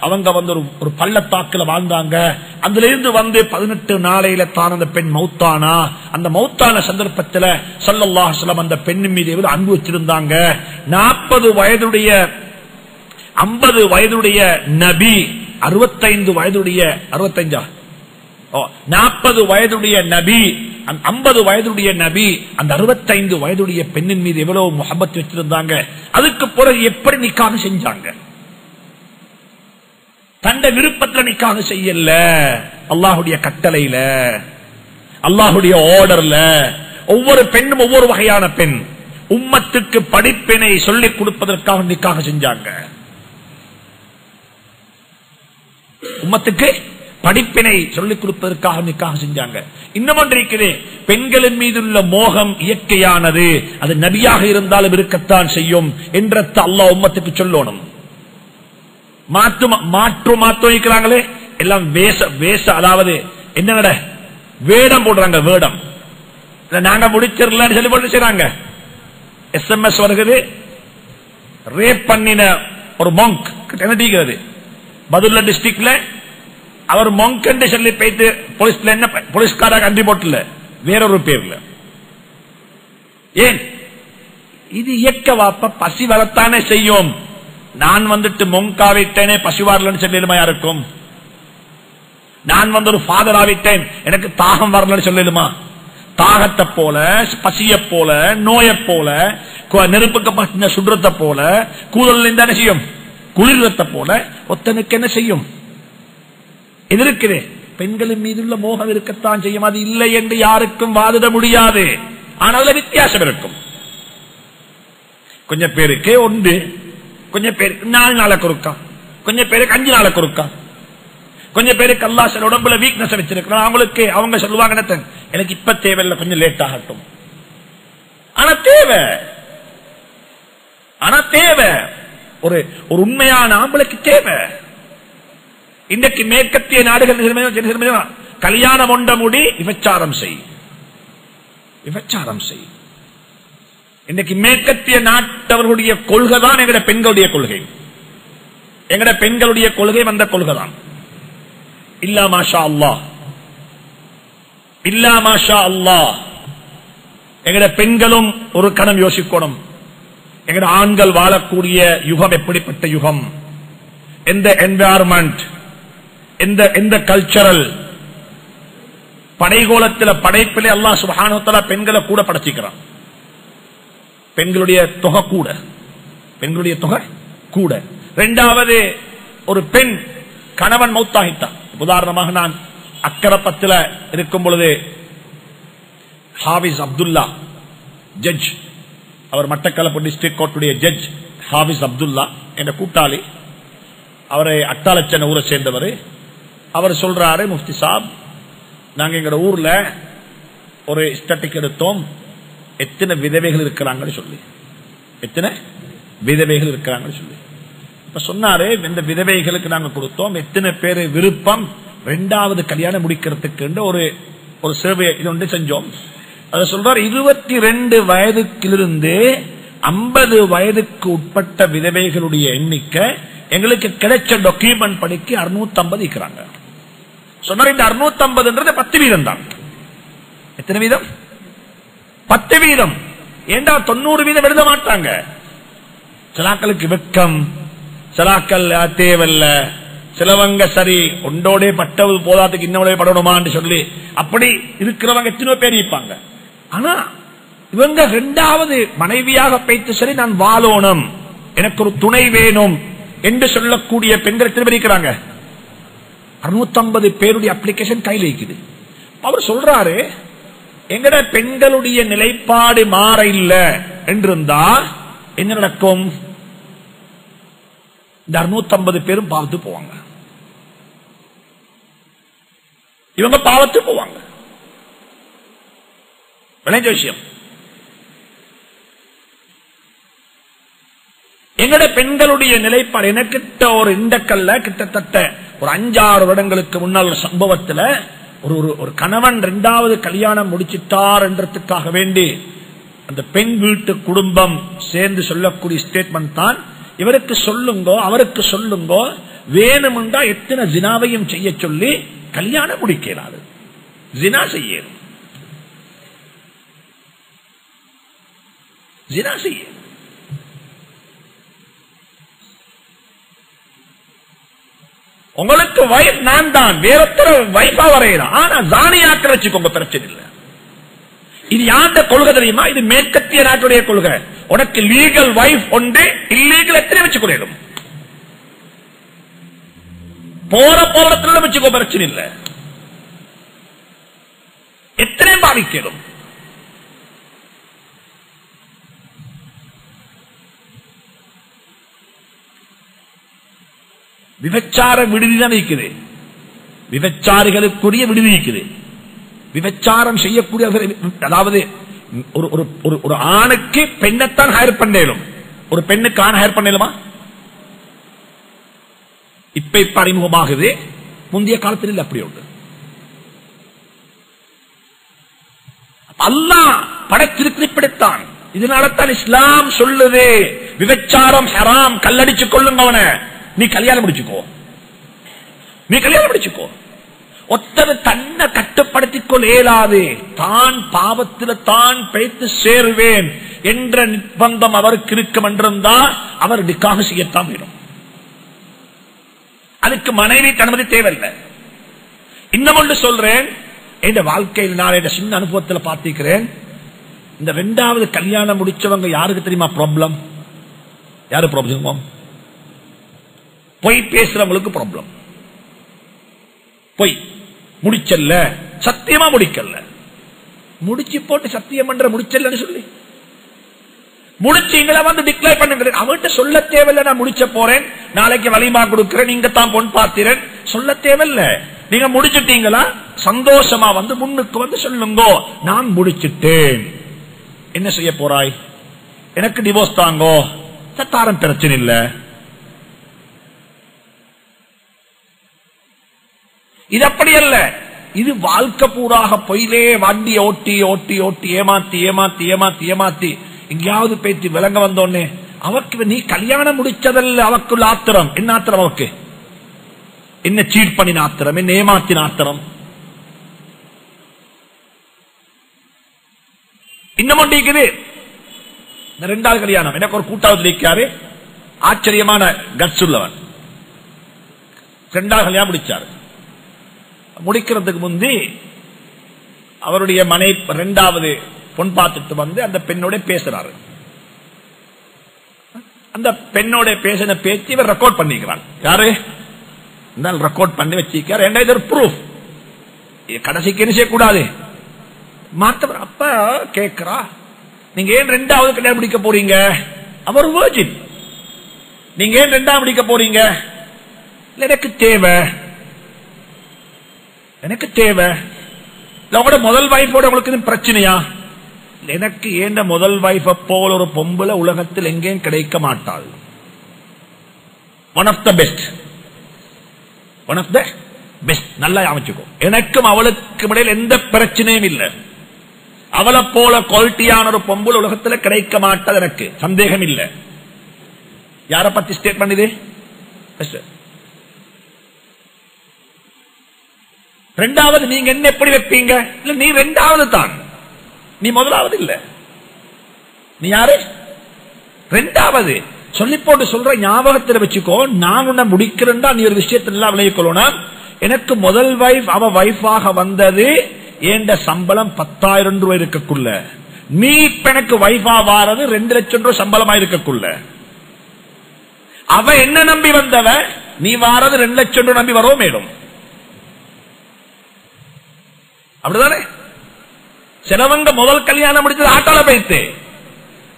S1: அவங்க வந்து ஒரு பள்ளத்தாக்குல வாழ்ந்தாங்க. அதுல இருந்து வந்து 18 நாளையில தான் அந்த பெண் மௌத்தானா. அந்த மௌத்தான சந்தர்ப்பத்தில் ஸல்லல்லாஹு அலைஹி வஸல்லம் அந்த பெண்ணின் மீது எவ்வளவு அன்பு வச்சிருந்தாங்க. 40 வயதுடைய 50 வயதுடைய நபி, 65 வயதுடைய 65 40 வயதுடைய நபி, 50 வயதுடைய நபி, அந்த 65 வயதுடைய பெண்ணின் மீது எவ்வளவு முஹப்பத் வச்சிருந்தாங்க. அதுக்கு பிறகு எப்படி நிக்காஹ் செஞ்சாங்க? தந்த விருப்பத்தில் நிக்காஹ் செய்யல, அல்லாஹ்வுடைய கட்டளையில, அல்லாஹ்வுடைய ஆர்டர்ல. ஒவ்வொரு பெண்ணும் ஒவ்வொரு வகையான பெண். உம்மத்துக்கு படிப்பினை சொல்லிக் கொடுப்பதற்காக நிக்காஹ் செஞ்சாங்க. உம்மத்துக்கு படிப்பினை சொல்லிக் கொடுப்பதற்காக நிக்காஹ் செஞ்சாங்க. இன்னும் ஒன்று இருக்குது, பெண்களின் மீது உள்ள மோகம் இயற்கையானது, அது நபியாக இருந்தாலும் இருக்கத்தான் செய்யும் என்ற அல்லாஹ் உம்மத்துக்கு சொல்லணும். மாற்று வைக்கிறாங்களே எல்லாம் வேஷ, அதாவது என்ன வேடம் போடுறாங்க. வேடம் நாங்க முடிச்சிடலாம் சொல்லி போட்டு செய்றாங்க. SMS வருகிறது, ரேப் பண்ணின ஒரு மொங்க் என்ன பதுல்ல டிஸ்ட்ரிக்ட்ல அவர் மொங்க் என்று சொல்லி போயிட்டு போலீஸ்ல என்ன போலீஸ்காரங்க அன்றி போட்டுல வேறொரு பேர்ல. ஏன் இது இயக்க வாப்ப பசி வரத்தானே செய்யும். நான் வந்துட்டு மொங்காவிட்டேனே பசி வரலன்னு சொல்லிடுமா யாருக்கும்? நான் வந்து ஒரு ஃபாதர் ஆவிட்டேன் எனக்கு தாகம் வரலன்னு சொல்லிடுமா? தாகத்தை போல, பசிய போல, நோயை போல, நெருப்புக்கு சுடுறத போல, கூதல் என்ன செய்யும்? குளிர்றத போல ஒத்தனுக்கு என்ன செய்யும்? எதிர்க்கிறே பெண்களின் மீதுள்ள மோகம் இருக்கத்தான் செய்யும். அது இல்லை என்று யாருக்கும் வாதிட முடியாது. ஆனால் வித்தியாசம் இருக்கும். கொஞ்சம் பேருக்கு ஒன்று, கொஞ்சம் பேருக்கு 4 நாளைக்கு ஒருக்கா, கொஞ்சம் பேருக்கு 5 நாளைக்கு ஒருக்கா, கொஞ்சம் பேருக்கு அல்லாஹ் சில உடம்புல வீக்னஸ் வச்சிருக்கிறான். அவங்களுக்கு அவங்க சொல்லுவாங்க எனக்கு இப்ப தேவையில்லை, கொஞ்சம் லேட் ஆகட்டும். ஆனா தேவை ஒரு உண்மையான ஆம்பளைக்கு தேவை. இன்றைக்கு மேற்கத்திய நாடுகள் கல்யாணம் ஒன்ற முடி விபச்சாரம் செய். இன்றைக்கு மேற்கத்திய நாட்டவர்களுடைய கொள்கை தான் எங்கட பெண்களுடைய கொள்கை. எங்கட பெண்களுடைய கொள்கை வந்த கொள்கை தான். இல்லா மாஷா அல்லாஹ், இல்லா மாஷா அல்லாஹ். எங்கட பெண்களும் ஒரு கணம் யோசிக்கணும். எங்கட ஆண்கள் வாழக்கூடிய யுகம் எப்படிப்பட்ட யுகம், எந்த என்வாயர்மெண்ட், எந்த கல்ச்சரல் படைகோலத்தில் படைப்பிலே அல்லாஹ் சுப்ஹானஹு வ தஆலா பெண்களை கூட படைச்சிக்கிறான். பெண்களுடைய தொகை கூட. இரண்டாவது, ஒரு பெண் கணவன் மௌத்தாகிட்டான். உதாரணமாக நான் அக்கரப்பத்தில் இருக்கும் பொழுது ஹாபிஸ் அப்துல்லா ஜட்ஜ், அவர் மட்டக்களப்பு டிஸ்ட்ரிக்ட் கோர்ட்டுடைய ஜட்ஜ் ஹாபிஸ் அப்துல்லா என்ற கூட்டாளி, அவரை அட்டாளச்சன ஊரை சேர்ந்தவர். அவர் சொல்றாரு, முஃப்தி சாப், நாங்க எங்க ஊர்ல ஒரு ஸ்டாட்டிக் எடுத்தோம், எத்தனை விதவைகள் இருக்கிறாங்கன்னு சொல்லி. இப்ப சொன்னாரு, இந்த விதவைகளுக்கு நாங்க கொடுத்தோம், எத்தனை பேரு விருப்பம் இரண்டாவது கல்யாணம் முடிக்கிறதுக்கு ஒரு சேவை இது ஒன்று செஞ்சோம். அதை சொல்றாரு, 22 வயதுக்கிலிருந்து 50 வயதுக்கு உட்பட்ட விதவைகளுடைய எண்ணிக்கை எங்களுக்கு கிடைச்ச டாக்குமெண்ட் படிக்க 650 இருக்கிறாங்க. சொன்னார், இந்த 650 10 வீதம் தான். எத்தனை வீதம்? 10 வீதம். ஏண்டா 90 வீதம் எழுத மாட்டாங்க. சிலாக்களுக்கு வெக்கம், சிலாக்கள் தேவையில்ல, சிலவங்க சரி ஒன்றோட பட்டது போதாதுக்கு இன்னொரு படணுமான்னு சொல்லி அப்படி இருக்கிறவங்க எத்தனை பேர் இருப்பாங்க. ஆனா இவங்க இரண்டாவது மனைவியாக பேச்சு சரி, நான் வாழணும், எனக்கு ஒரு துணை வேணும் என்று சொல்லக்கூடிய பெண்கள் எத்தனை பேர் இருக்கிறாங்க? 650 பேருடைய அப்ளிகேஷன் கையில் இருக்குது. அவர் சொல்றாரு, எங்கட பெண்களுடைய நிலைப்பாடு மாற இல்ல என்றிருந்தா என்ன நடக்கும்? இந்த 650 பேரும் பாவத்து போவாங்க. இவங்க பாவத்து போவாங்க. விளைஞ்ச விஷயம். எங்கட பெண்களுடைய நிலைப்பாடு, எனக்கிட்ட ஒரு இண்டக்கல்ல கிட்டத்தட்ட ஒரு 5-6 வருடங்களுக்கு முன்னால் சம்பவத்தில் ஒரு கணவன் இரண்டாவது கல்யாணம் முடிச்சிட்டார் என்றதுக்காக வேண்டி அந்த பெண் வீட்டு குடும்பம் சேர்ந்து சொல்லக்கூடிய ஸ்டேட்மெண்ட் தான், இவருக்கு சொல்லுங்கோ அவருக்கு சொல்லுங்கோ, வேணுமென்றா எத்தனை ஜினாவையும் செய்ய சொல்லி கல்யாணம் முடிக்கிறாரு. ஜினா செய்ய உங்களுக்கு வைஃப் நான் தான், வேறொத்தர வைஃபா வரையலாம். ஆனா ஜானியாக்க வச்சுக்கோங்க, பிரச்சனை இல்லை. இது யாண்ட கொள்கை தெரியுமா? இது மேற்கத்திய நாட்டுடைய கொள்கை. உனக்கு லீகல் வைஃப் ஒன்று, இல்லீகல் எத்தனை வச்சுக்கொள்ளும். போறத்துல வச்சுக்கோ, பிரச்சனை இல்லை. எத்தனை பாதிக்கணும். விபச்சார விடுதி தான் இருக்குது, விபச்சாரிகளுக்குரிய விடுதி இருக்குது. விபச்சாரம் செய்யக்கூடிய, அதாவது ஒரு ஆணுக்கு பெண்ணைத்தான் ஹயர் பண்ணலும், ஒரு பெண்ணுக்கு ஆண் ஹயர் பண்ணலுமா? இப்ப அறிமுகமாகுது, முந்தைய காலத்தில் இல்லை. அப்படி உண்டு. அல்லாஹ் படைத்திருக்கு இப்படித்தான். இதனால்தான் இஸ்லாம் சொல்லுது, விபச்சாரம் ஹராம், கல்லடிச்சு கொள்ளுங்க அவனை, நீ கல்யாணம் முடிச்சுக்கோ. ஒத்தனை தன்னை கட்டுப்படுத்திக் கொள்ள இயலாது. தான் பாவத்தில் தான் பேத்து சேருவேன் என்ற நிர்பந்தம் அவருக்கு இருக்கும் என்றிருந்தா அவர் நிக்காஹ் செய்யத்தான் வேணும். அதுக்கு மனைவி அனுமதி தேவையில்லை. இன்னும் ஒன்று சொல்றேன், என் வாழ்க்கையில் நான் என் சின்ன அனுபவத்தில் பார்த்திருக்கிறேன். இந்த இரண்டாவது கல்யாணம் முடிச்சவங்க யாருக்கு தெரியுமா ப்ராப்ளம்? யாரு ப்ராப்ளம்? பொய் பேசுறவங்களுக்கு ப்ராப்ளம். பொய் முடிச்சல்ல, சத்தியமா முடிக்கல, முடிச்சு போட்டு சத்தியம் பண்ற முடிச்சல்ல சொல்லி முடிச்சீங்களா வந்து டிக்ளேர் பண்ணுங்க. அவன்கிட்ட சொல்ல தேவையில்லை, நான் முடிச்ச போறேன், நாளைக்கு வலிமா கொடுக்கிறேன், நீங்க தான் பொன் பார்த்திரன் சொல்ல தேவையில்லை. நீங்க முடிச்சுட்டீங்களா, சந்தோஷமா வந்து முன்னுக்கு வந்து சொல்லுங்க, நான் முடிச்சுட்டேன். என்ன செய்ய போறாய்? எனக்கு டிவோர்ஸ் தாங்கோ, சத்தாரம் பிரச்சனை இல்லை. இது அப்படி அல்ல. இது வாழ்க்கை பூராக பொயிலே வண்டி ஓட்டி ஓட்டி ஓட்டி ஏமாத்தி ஏமாத்தி ஏமாத்தி ஏமாத்தி எங்கேயாவது பேசி விளங்க வந்தோடனே அவருக்கு நீ கல்யாணம் முடிச்சதல்ல, அவக்குள்ள ஆத்திரம். என்ன ஆத்திரம் அவருக்கு? என்ன சீட் பண்ணின ஆத்திரம், என்ன ஏமாத்தின ஆத்திரம். இன்னும் ஒன்று இந்த 2வது கல்யாணம் எனக்கு ஒரு கூட்டாவது வைக்காரு, ஆச்சரியமான கட்ஸ் உள்ளவன். 2வது கல்யாணம் முடிச்சாரு. முடிக்கிறதுக்கு முந்தி அவருடைய மனை 2வது பொன் பார்த்துட்டு வந்து அந்த பெண்ணோட பேசுறாரு. அந்த பெண்ணோட பேசின பேச்சு இவர் ரெக்கார்ட் பண்ணிக்கிறார். யாரு ரெக்கார்ட் பண்ணி வச்சிருக்காரு. இது ஒரு ப்ரூஃப். கடைசிக்கு என்ன செய்யக்கூடாது மாத்த. அப்ப கேட்கிறா, நீங்க ஏன் 2வது கல்யாணம் முடிக்க போறீங்க? அவர் வர்ஜின். நீங்க ஏன் 2வது முடிக்க போறீங்க? எனக்கு தேவை, எனக்கு தேவை. உங்களோட முதல் வைஃபோட உங்களுக்கு பிரச்சனையா? எனக்கு ஏண்ட முதல் வைஃப் போல ஒரு பொம்பளை உலகத்தில் எங்கேயும் கிடைக்க மாட்டாள். One of the best, one of the best. நல்லா அமைச்சுக்கோ. எனக்கும் அவளுக்கு இடையில் எந்த பிரச்சனையும் இல்லை. அவளை போல குவாலிட்டியான ஒரு பொம்பளை உலகத்தில் கிடைக்க மாட்டாது, எனக்கு சந்தேகம் இல்லை. யார பத்தி ஸ்டேட்மெண்ட் இது? 2வது நீங்க என்ன எப்படி வைப்பீங்க? இல்ல நீ 2வது தான், நீ முதலாவது இல்ல. நீ யாரு? 2வது சொல்லி போட்டு சொல்ற. ஞாபகத்தில் வச்சுக்கோ, நான் உன்னை முடிக்கிறேன்டா நீ ஒரு விஷயத்துல விளைவிக்கணும். எனக்கு முதல் வைஃப் அவ வைஃபாக வந்தது ஏண்ட சம்பளம் 10,000 ரூபாய் இருக்கக்குள்ள. நீ இப்ப எனக்கு வைஃபா வாரது 2 லட்சம் ரூபாய் சம்பளமா இருக்கக்குள்ள. அவ என்ன நம்பி வந்தவ, நீ வாரது 2 லட்சம் ரூபாய் நம்பி வரவும் மேலும். அப்படிதானே? சிலவங்க முதல் கல்யாணம் முடிச்சது ஆட்டால போயிட்டு,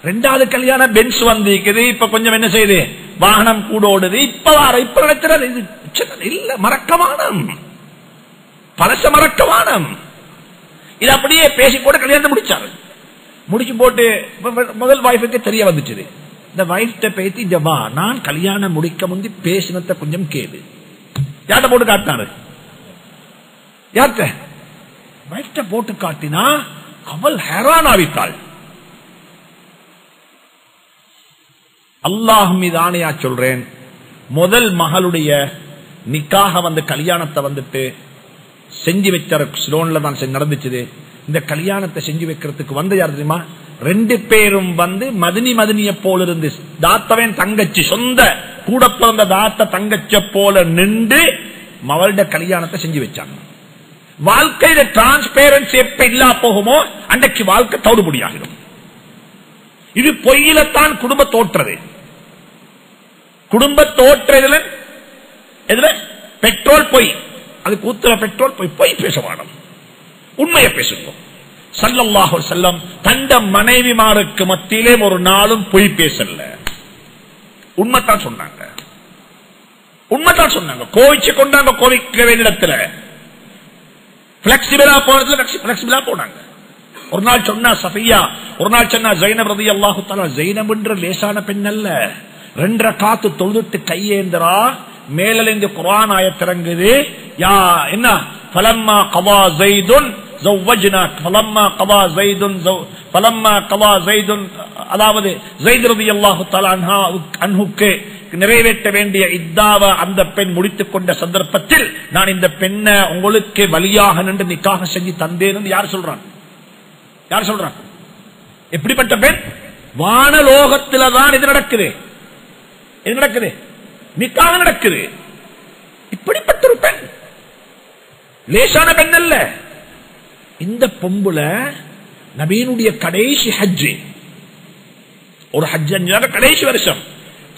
S1: 2வது கல்யாணம் பென்ஸ் வந்திருக்குது. இப்ப கொஞ்சம் என்ன செய்யுது, வாகனம் கூட ஓடுது. இப்ப நினைக்கிறது இல்ல, மறக்கமானம், பழச மறக்கமானம். இது அப்படியே பேசி போட்டு கல்யாணத்தை முடிச்சாரு. முடிச்சு போட்டு முதல் வைஃபுக்கு தெரிய வந்துச்சு. இந்த வைஃப்ட பேசி ஜவா, நான் கல்யாணம் முடிக்க முந்தி பேசினத்தை கொஞ்சம் கேது. யார்கிட்ட போட்டு காட்டினாரு? யார்கிட்ட? வைஃப்ட போட்டு காட்டினா அவள் ஹேரான் ஆவித்தாள். அல்லாஹ் மீது ஆணையா சொல்றேன், முதல் மகளுடைய நிக்காக வந்து கல்யாணத்தை வந்துட்டு செஞ்சு வச்சார ஸ்லோன்ல தான் நடந்துச்சு. இந்த கல்யாணத்தை செஞ்சு வைக்கிறதுக்கு வந்து யார் தெரியுமா? 2 பேரும் வந்து மதினிய போல இருந்து, தாத்தவன் தங்கச்சி, சொந்த கூட பிறந்த தாத்த தங்கச்ச போல நின்று மவளுடைய கல்யாணத்தை செஞ்சு வச்சாங்க. வாழ்க்கையில டிரான்ஸ்பேரன்சி எப்ப இல்லா போகுமோ அன்றைக்கு வாழ்க்கை தவிடுபடியாகிடும். இது பொய்யில்தான் குடும்ப தோற்றது. குடும்ப தோற்றதுல எதுல பெட்ரோல் பொய், அது கூத்துற பெட்ரோல் பொய். பொய் பேச வேணும், உண்மையை பேசுவோம். ஸல்லல்லாஹு அலைஹி வஸல்லம் தந்த மனைவிமாருக்கு மத்தியிலே ஒரு நாளும் பொய் பேசல, உண்மைத்தான் சொன்னாங்க. உண்மைத்தான் சொன்னாங்க. கோவிச்சு கொண்டாங்க, கோவிக்க வேண்டிய இடத்துல பிளெக்சிபிளா போனதுல பிளெக்சிபிளா போனாங்க. ஒரு நாள் சொன்னா சஃபியா, ஒரு நாள் சொன்னா ஜைனப் ரலியல்லாஹு தஆலா. ஜைனப் என்ற லேசான பெண் அல்ல. 2 ரக்காத்து தொழுதுட்டு கையேந்திரா, மேலிருந்து குர்ஆன் ஆயத் இறங்குது. யா என்ன ஃபலம்மா கவா ஸைதுன் زوجناك فلما قضى زيد فلما قضى زيد, அதாவது ஸைத் ரலியல்லாஹு தஆலா அன்ஹுக்கு நிறைவேற்ற வேண்டிய இத்தாவ அந்த பெண் முடித்துக் கொண்ட சந்தர்ப்பத்தில் நான் இந்த பெண்ணை உங்களுக்கு வலியாக நின்று நிக்காக செஞ்சு தந்தேன் என்று யார் சொல்றான்? யார் சொல்றான்? எப்படிப்பட்ட பெண்? வானலோகத்தில்தான் இது நடக்குது. இது நடக்குது, நிக்காக நடக்குது. இப்படிப்பட்ட ஒரு பெண், லேசான பெண் அல்ல. இந்த பொம்புல நபியினுடைய கடைசி ஹஜ், ஒரு ஹஜ் கடைசி வருஷம்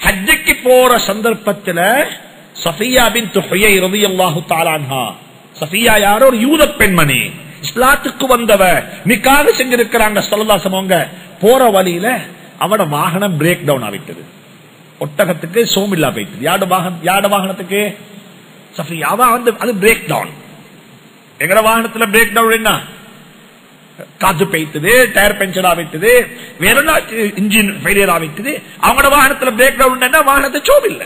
S1: ஹஜ்ஜுக்கு போற சந்தர்ப்பத்தில் சஃபியா பின்த் ஹுயை ரலியல்லாஹு தஆலா அன்ஹா, சஃபியா யாரோ ஒரு யூத பெண்மணி, இஸ்லாத்துக்கு வந்தவ, நிக்காக செஞ்சிருக்கிறாங்க ஸல்லல்லாஹு அலைஹி வஸல்லம். போற வழியில அவட வாகனம் பிரேக் டவுன் ஆகிட்டது. ஒட்டகத்துக்கு சோமில்லா போயிட்டது. யாட வாகனத்துக்கு? சஃபியாவா வந்து அது பிரேக் டவுன். எங்கட வாகனத்துல பிரேக் டவுன் என்ன? காத்து பெய்த்தது, டயர் பஞ்சர் ஆகிட்டது, வேற இன்ஜின் ஃபெயிலியர் ஆகிட்டது. அவங்களோட வாகனத்துல பிரேக் டவுன் என்ன? வாகனத்தை சோமில்ல.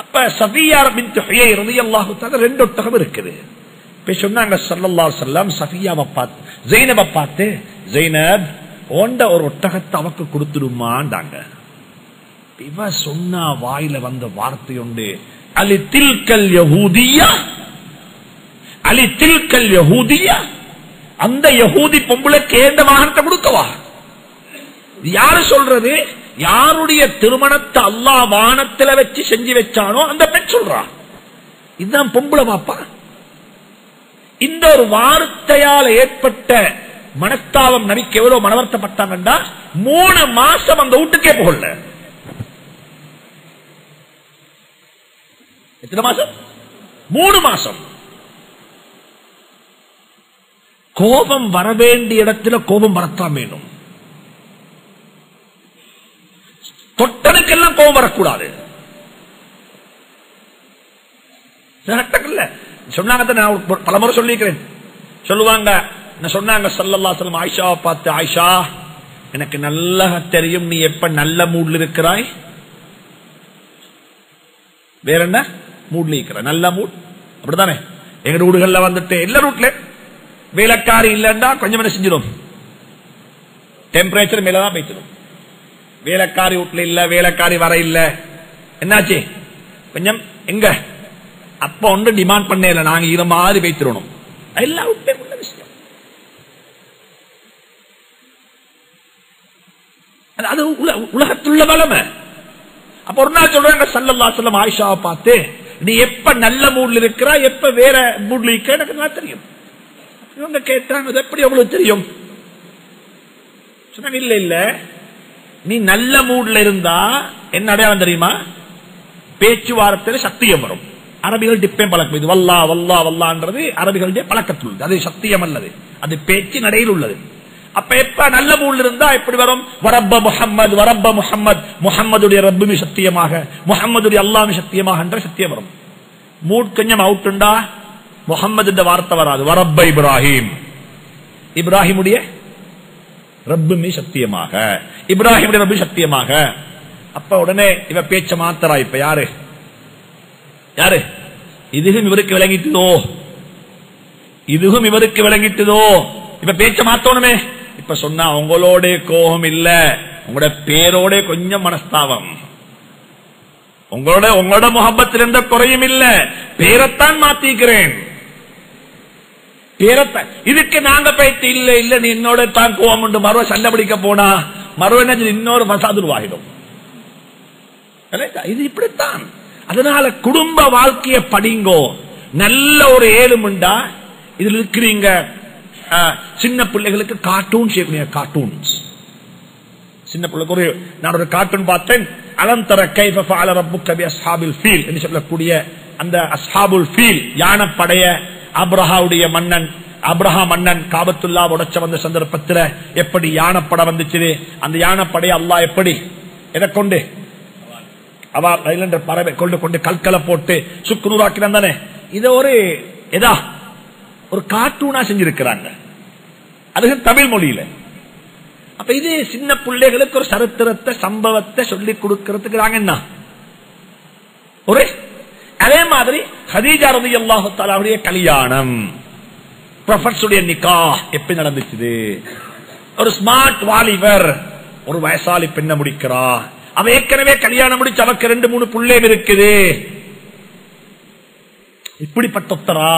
S1: அப்ப சஃபியா பின்த் ஹுயை ரலியல்லாஹு தஆலா 2 ஒட்டகம் இருக்குது. இப்ப சொன்னாங்க ஸல்லல்லாஹு அலைஹி வஸல்லம் சஃபியாவை பார்த்து, ஸைனபை பார்த்து, ஸைனப் ஓண்ட ஒரு ஒட்டகத்தை அவக்கு கொடுத்துடுமாண்டாங்க. இவ சொன்னா வாயில வந்த வார்த்தை உண்டு, அலி தில்கல் யஹூதியா, அலி தில்கல் யஹூதியா, அந்த யஹூதி பொம்பளைக்கு ஏந்த வாகனத்தை கொடுக்கவா? யாரு சொல்றது? யாருடைய திருமணத்தை அல்லாஹ் வானத்துல வச்சு செஞ்சு வச்சானோ அந்த பெண் சொல்றா. இதுதான் பொம்பளை பாப்பா. இந்த ஒரு வார்த்தையால் ஏற்பட்ட மனஸ்தாபம் நபிக்கு எவ்வளவு மனவர்த்தப்பட்டாங்கண்டா 3 மாசம் அந்த வீட்டுக்கே போகல. எத்தனை மாசம்? 3 மாசம். கோபம் வர வேண்டிய இடத்துல கோபம் வரத்தான் வேணும். தொட்டனுக்கெல்லாம் கோபம் வரக்கூடாது. சொன்னாங்க, நான் பலமுறை சொல்லிக்கிறேன். சொல்லுவாங்க, சொன்னாங்க ஸல்லல்லாஹு அலைஹி வஸல்லம் ஆயிஷாவை பார்த்து, ஆயிஷா எனக்கு நல்லா தெரியும் நீ எப்ப நல்ல மூட்ல இருக்கிறாய். வேற என்ன மூட்ல இருக்கிற? நல்ல மூட் அப்படித்தானே. எங்க வீடுகள்ல வந்துட்டு எல்லா ரூட்ல வேலைக்காரி இல்லைன்னா கொஞ்சம் என்ன செஞ்சிடும், டெம்பரேச்சர் மேலதான் போய்ச்சிடும். வேலைக்காரி வீட்டுல இல்ல, வேலைக்காரி வர இல்ல, என்னாச்சு கொஞ்சம் எங்க அப்ப ஒன்று டிமாண்ட் பண்ண இல்ல, நாங்க இத மாதிரி வைத்திரணும். எல்லா வீட்லயும் உள்ள விஷயம். அது உலகத்துள்ள வளமை. அப்ப ஒரு நாள் சொல்றாங்க ஸல்லல்லாஹு அலைஹி வஸல்லம் ஆயிஷாவை பார்த்து, நீ எப்ப நல்ல மூட்ல இருக்கிறா, எப்ப வேற மூட்ல இருக்க எனக்கு நல்லா தெரியும். இவங்க கேட்டாங்க, எப்படி எவ்வளவு தெரியும்? சொன்னாங்க, இல்ல இல்ல, நீ நல்ல மூட்ல இருந்தா என்ன அடையாளம் தெரியுமா? பேச்சுவார்த்தையில சத்தியம் வரும். அரபிகள் டிப்பே பழக்கம். இது வல்லா வல்லா வல்லான்றது அரபிகளுடைய பழக்கத்துள்ளது. அது சத்தியம் அல்லது, அது பேச்சு நடையில் உள்ளது. அப்ப எப்ப நல்ல மூட்ல இருந்தா எப்படி வரும்? வரப்ப முஹம்மது வரப்ப முஹம்மது, முஹம்மதுடைய ரப்புமி சத்தியமாக, முஹம்மதுடைய அல்லாஹ்மி சத்தியமாக என்ற சத்தியம் வரும். மூட் கொஞ்சம் அவுட்டுண்டா முஹம்மது வார்த்தை வராது. வரப்ப இப்ராஹிம், இப்ராஹிமுடைய ரப்புமி சத்தியமாக, இப்ராஹிமுடைய ரப்பு சத்தியமாக. அப்ப உடனே இவ பேச்ச மாத்தரா. இப்ப யாரு யாரு? இதுவும் இவருக்கு விளங்கிட்டதோ, இதுவும் இவருக்கு விளங்கிட்டதோ. இப்ப பேச்ச மாத்தோணுமே. இப்ப சொன்னா உங்களோட கோபம் இல்ல, உங்களோட பேரோட கொஞ்சம் மனஸ்தாபம். உங்களோட முகப்பத்தில் எந்த குறையும் இல்ல, பேரத்தான் மாத்திக்கிறேன். பேரத்தான். இதுக்கு நாங்க பேச்சு இல்ல இல்ல, நீ என்னோட தான் கோபம் உண்டு, மறுவ சண்டை பிடிக்க போனா மறுவ என்ன இன்னொரு மசாதுருவாகிடும். இது இப்படித்தான். அதனால குடும்ப வாழ்க்கையை படிங்கோ. நல்ல ஒரு ஏழுமுண்டா இதுல இருக்கிறீங்க. சின்ன பிள்ளைகளுக்கு கார்ட்டூன் செய்யக்கூடிய கார்ட்டூன்ஸ். சின்ன பிள்ளைக்கு ஒரு நான் ஒரு கார்ட்டூன் பார்த்தேன். அலந்தர கைஃப ஃபஅல ரப்புக பி அஸ்ஹாபில் ஃபீல் என்று சொல்லக்கூடிய அந்த அஸ்ஹாபுல் ஃபீல் யானைப்படைய அப்ரஹாவுடைய மன்னன், அப்ரஹா மன்னன் காபத்துல்லா உடைச்ச வந்த சந்தர்ப்பத்தில் எப்படி யானைப்பட வந்துச்சு. அந்த யானைப்படைய அல்லாஹ் எப்படி எதை கொண்டு பறவை கொண்டு கொண்டு கல்கலை போட்டு சுக்குநூறாக்கினான் தானே. இத ஒரு எதா ஒரு கார்ட்டூனா செஞ்சிருக்கிறாங்க, அது தமிழ் மொழியில. அப்ப இது சின்ன பிள்ளைகளுக்கு ஒரு சரித்திரத்தை சம்பவத்தை சொல்லிக் கொடுக்கிறதுக்கு நாங்க என்ன ஒரு. அதே மாதிரி ஹதீஜா ரலியல்லாஹு தஆலாவுடைய கல்யாணம், ப்ரொஃபஸருடைய நிக்காஹ் எப்படி நடந்துச்சு. ஒரு ஸ்மார்ட் வாலிபர் ஒரு வயசாலி பெண்ணை முடிக்கிறா. அவ ஏற்கனவே கல்யாணம் முடிச்சு அவருக்கு 2-3 பிள்ளைகள் இருக்குது. இப்படிப்பட்டொத்தரா.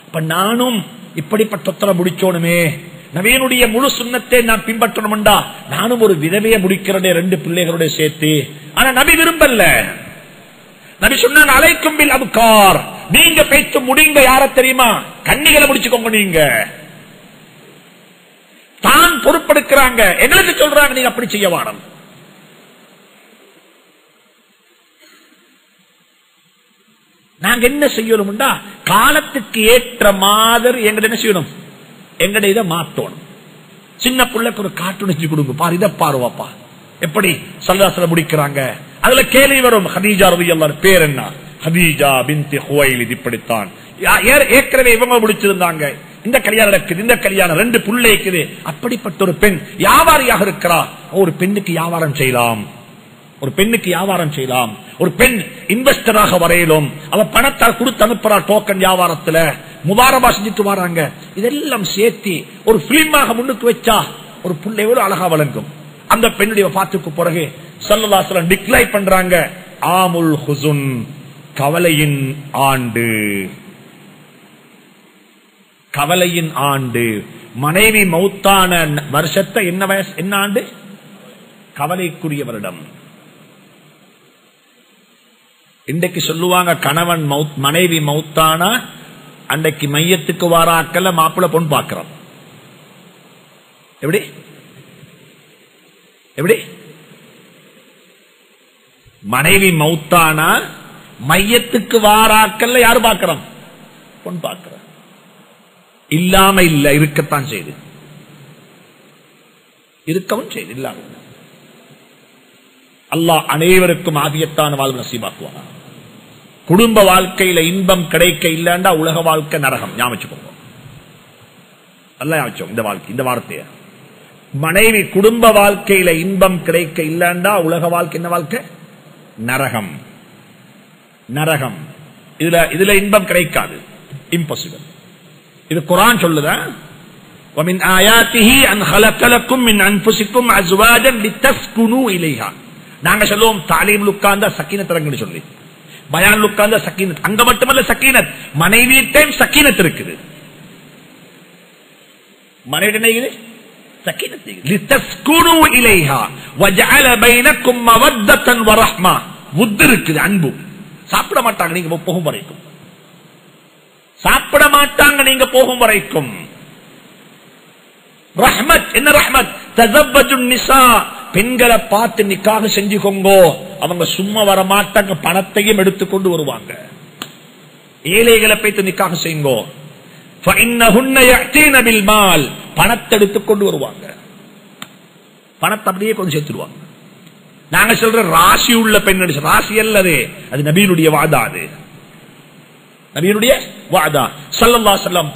S1: அப்ப நானும் இப்படிப்பட்டொத்தரை முடிச்சோனுமே, நவீனுடைய முழு சுண்ணத்தை நான் பின்பற்றணும்டா நானும் ஒரு விதவையை முடிக்கிறேன் 2 பிள்ளைகளுடைய சேர்த்து. ஆனா நபி விரும்பல. நபி சொன்னாங்க, அலைக்கும் பில் அப்கார், நீங்க பேச்சு முடிங்க யார தெரியுமா? கன்னிகளை முடிச்சுக்கோங்க. நீங்க தான் பொறுப்பெடுக்கிறாங்க, எங்களுக்கு சொல்றாங்க நீங்க அப்படி செய்ய வேணும். நாங்க என்ன செய்யணும்டா காலத்துக்கு ஏற்ற மாதிரி எங்க என்ன செய்யணும், எங்கட இதை மாத்தணும். சின்ன பிள்ளைக்கு ஒரு காட்டு நெஞ்சு கொடுங்க, பாரு இதை பாருவாப்பா எப்படி சல்லல்லாஹு முடிக்கிறாங்க. அதுல கேள்வி வரும், ஹதீஜா ரலியல்லாஹு பேர் என்ன? ஹதீஜா பின்த் ஹுவைலித். இப்படித்தான் ஏற்கனவே இவங்க முடிச்சிருந்தாங்க. இந்த கல்யாணம் நடக்குது, இந்த கல்யாணம் 2 புள்ளை இருக்குது. அப்படிப்பட்ட ஒரு பெண் வியாபாரியாக இருக்கிறா. ஒரு பெண்ணுக்கு வியாபாரம் செய்யலாம், ஒரு பெண்ணுக்கு வியாபாரம் செய்யலாம். ஒரு பெண் இன்வெஸ்டராக வரையிலும் அவ பணத்தால் கொடுத்து அனுப்புறா டோக்கன் வியாபாரத்துல முபாரபா செஞ்சுட்டு வராங்க. இதெல்லாம் சேர்த்து ஒரு பிலிமாக முன்னுக்கு வச்சா ஒரு பிள்ளையோடு அழகா வழங்கும். அந்த பெண்ணுடைய பாத்துக்கு பிறகு ஸல்லல்லாஹு அலைஹி வஸல்லம் டிக்ளைர் பண்றாங்க, ஆமுல் ஹுசுன், கவலையின் ஆண்டு. கவலையின் ஆண்டு. மனைவி மௌத்தான வருஷத்தை என்ன வயசு, என்ன ஆண்டு? கவலைக்குரிய வருடம். இன்றைக்கு சொல்லுவாங்க கணவன் மனைவி மௌத்தானா அன்றைக்கு மையத்துக்கு வாராக்கல்ல மாப்பிள்ள பொன் பார்க்கிறோம். எப்படி எப்படி மனைவி மௌத்தானா மையத்துக்கு வாராக்கல்ல யாரு பார்க்கிறோம்? பொன் பார்க்கிறோம். இல்லாம இல்ல, இருக்கத்தான் செய்து, இருக்கவும் செய்து. இல்லாம அல்லாஹ் அனைவருக்கும் ஆகியத்தான வாழ்வு நசீபாக்குவான். குடும்ப வாழ்க்கையில இன்பம் கிடைக்க இல்லண்டா உலக வாழ்க்கை நரகம். ஞாபகம் அல்ல, இந்த வாழ்க்கை, இந்த வார்த்தைய மனைவி குடும்ப வாழ்க்கையில இன்பம் கிடைக்க இல்லண்டா உலக வாழ்க்கை என்ன வாழ்க்கை? நரகம். நரகம். இதுல இன்பம் கிடைக்காது, இம்பாசிபிள். இது குர்ஆன் சொல்லுதா, وَمِنْ آيَاتِهِ أَنْ خَلَقَ لَكُم مِّنْ أَنفُسِكُمْ أَزْوَاجًا لِتَسْكُنُوا إِلَيْهَا. நாங்க சொல்லுவோம் தாலீம் உட்கார்ந்தா சக்கீனத் இறங்குன்னு சொல்லி, பயான் உட்கார்ந்தா சக்கீனத். அங்க மட்டுமல்ல சக்கீனத், மனைவியிட்டையும் சக்கீனத் இருக்குது. மனைவி சக்கீனத் லிதஸ்குனு இலைஹா வஜஅல பைனக்கும் மவத்தன் வரஹ்மா. வுத் இருக்குது, அன்பு. சாப்பிட மாட்டாங்க நீங்க போகும் வரைக்கும், சாப்பிட மாட்டாங்க நீங்க போகும் வரைக்கும். ரஹ்மத். என்ன ரஹ்மத்? தஸவ்வஜுன் நிஸா. பெண்களை பார்த்து நிக்காஹ் செஞ்சுக்கோங்க. அவங்க சும்மா வர மாட்டாங்க, பணத்தையும் எடுத்துக்கொண்டு வருவாங்க. ஏழைகளை போய்த்து நிக்காஹ் செய்யுங்க. ஃபஇன்னஹுன்ன யஅதீன பில் மால். பணத்தை எடுத்துக்கொண்டு வருவாங்க, பணத்தை அப்படியே கொண்டு சேர்த்துடுவாங்க. நாங்க சொல்ற ராசி உள்ள பெண், ராசி அல்லது அது நபியினுடைய வாதா. அது நபியினுடைய வாதா. ஸல்லல்லாஹு அலைஹி வஸல்லம்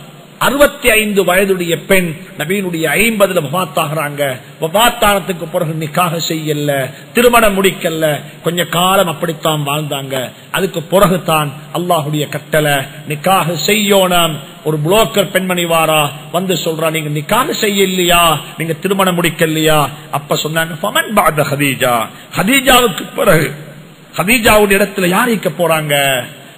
S1: 65 வயதுடைய பெண் நபியினுடைய 50 வஃபாத்தாகிறாங்க. வஃபாத்தானத்துக்கு பிறகு நிக்காஹ் செய்யல, திருமணம் முடிக்கல, கொஞ்ச காலம் அப்படித்தான் வாழ்ந்தாங்க. அதுக்கு பிறகுதான் அல்லாஹுடைய கட்டளை நிக்காஹ் செய்யணும். ஒரு புரோக்கர் பெண்மணி வாரா வந்து சொல்றா, நீங்க நிக்காஹ் செய்யலையா, நீங்க திருமணம் முடிக்கலையா? அப்ப சொன்னாங்க ஃபமன் பஅத ஹதீஜா. ஹதீஜாவுக்கு பிறகு ஹதீஜாவுடைய இடத்துல யார் இருக்க போறாங்க?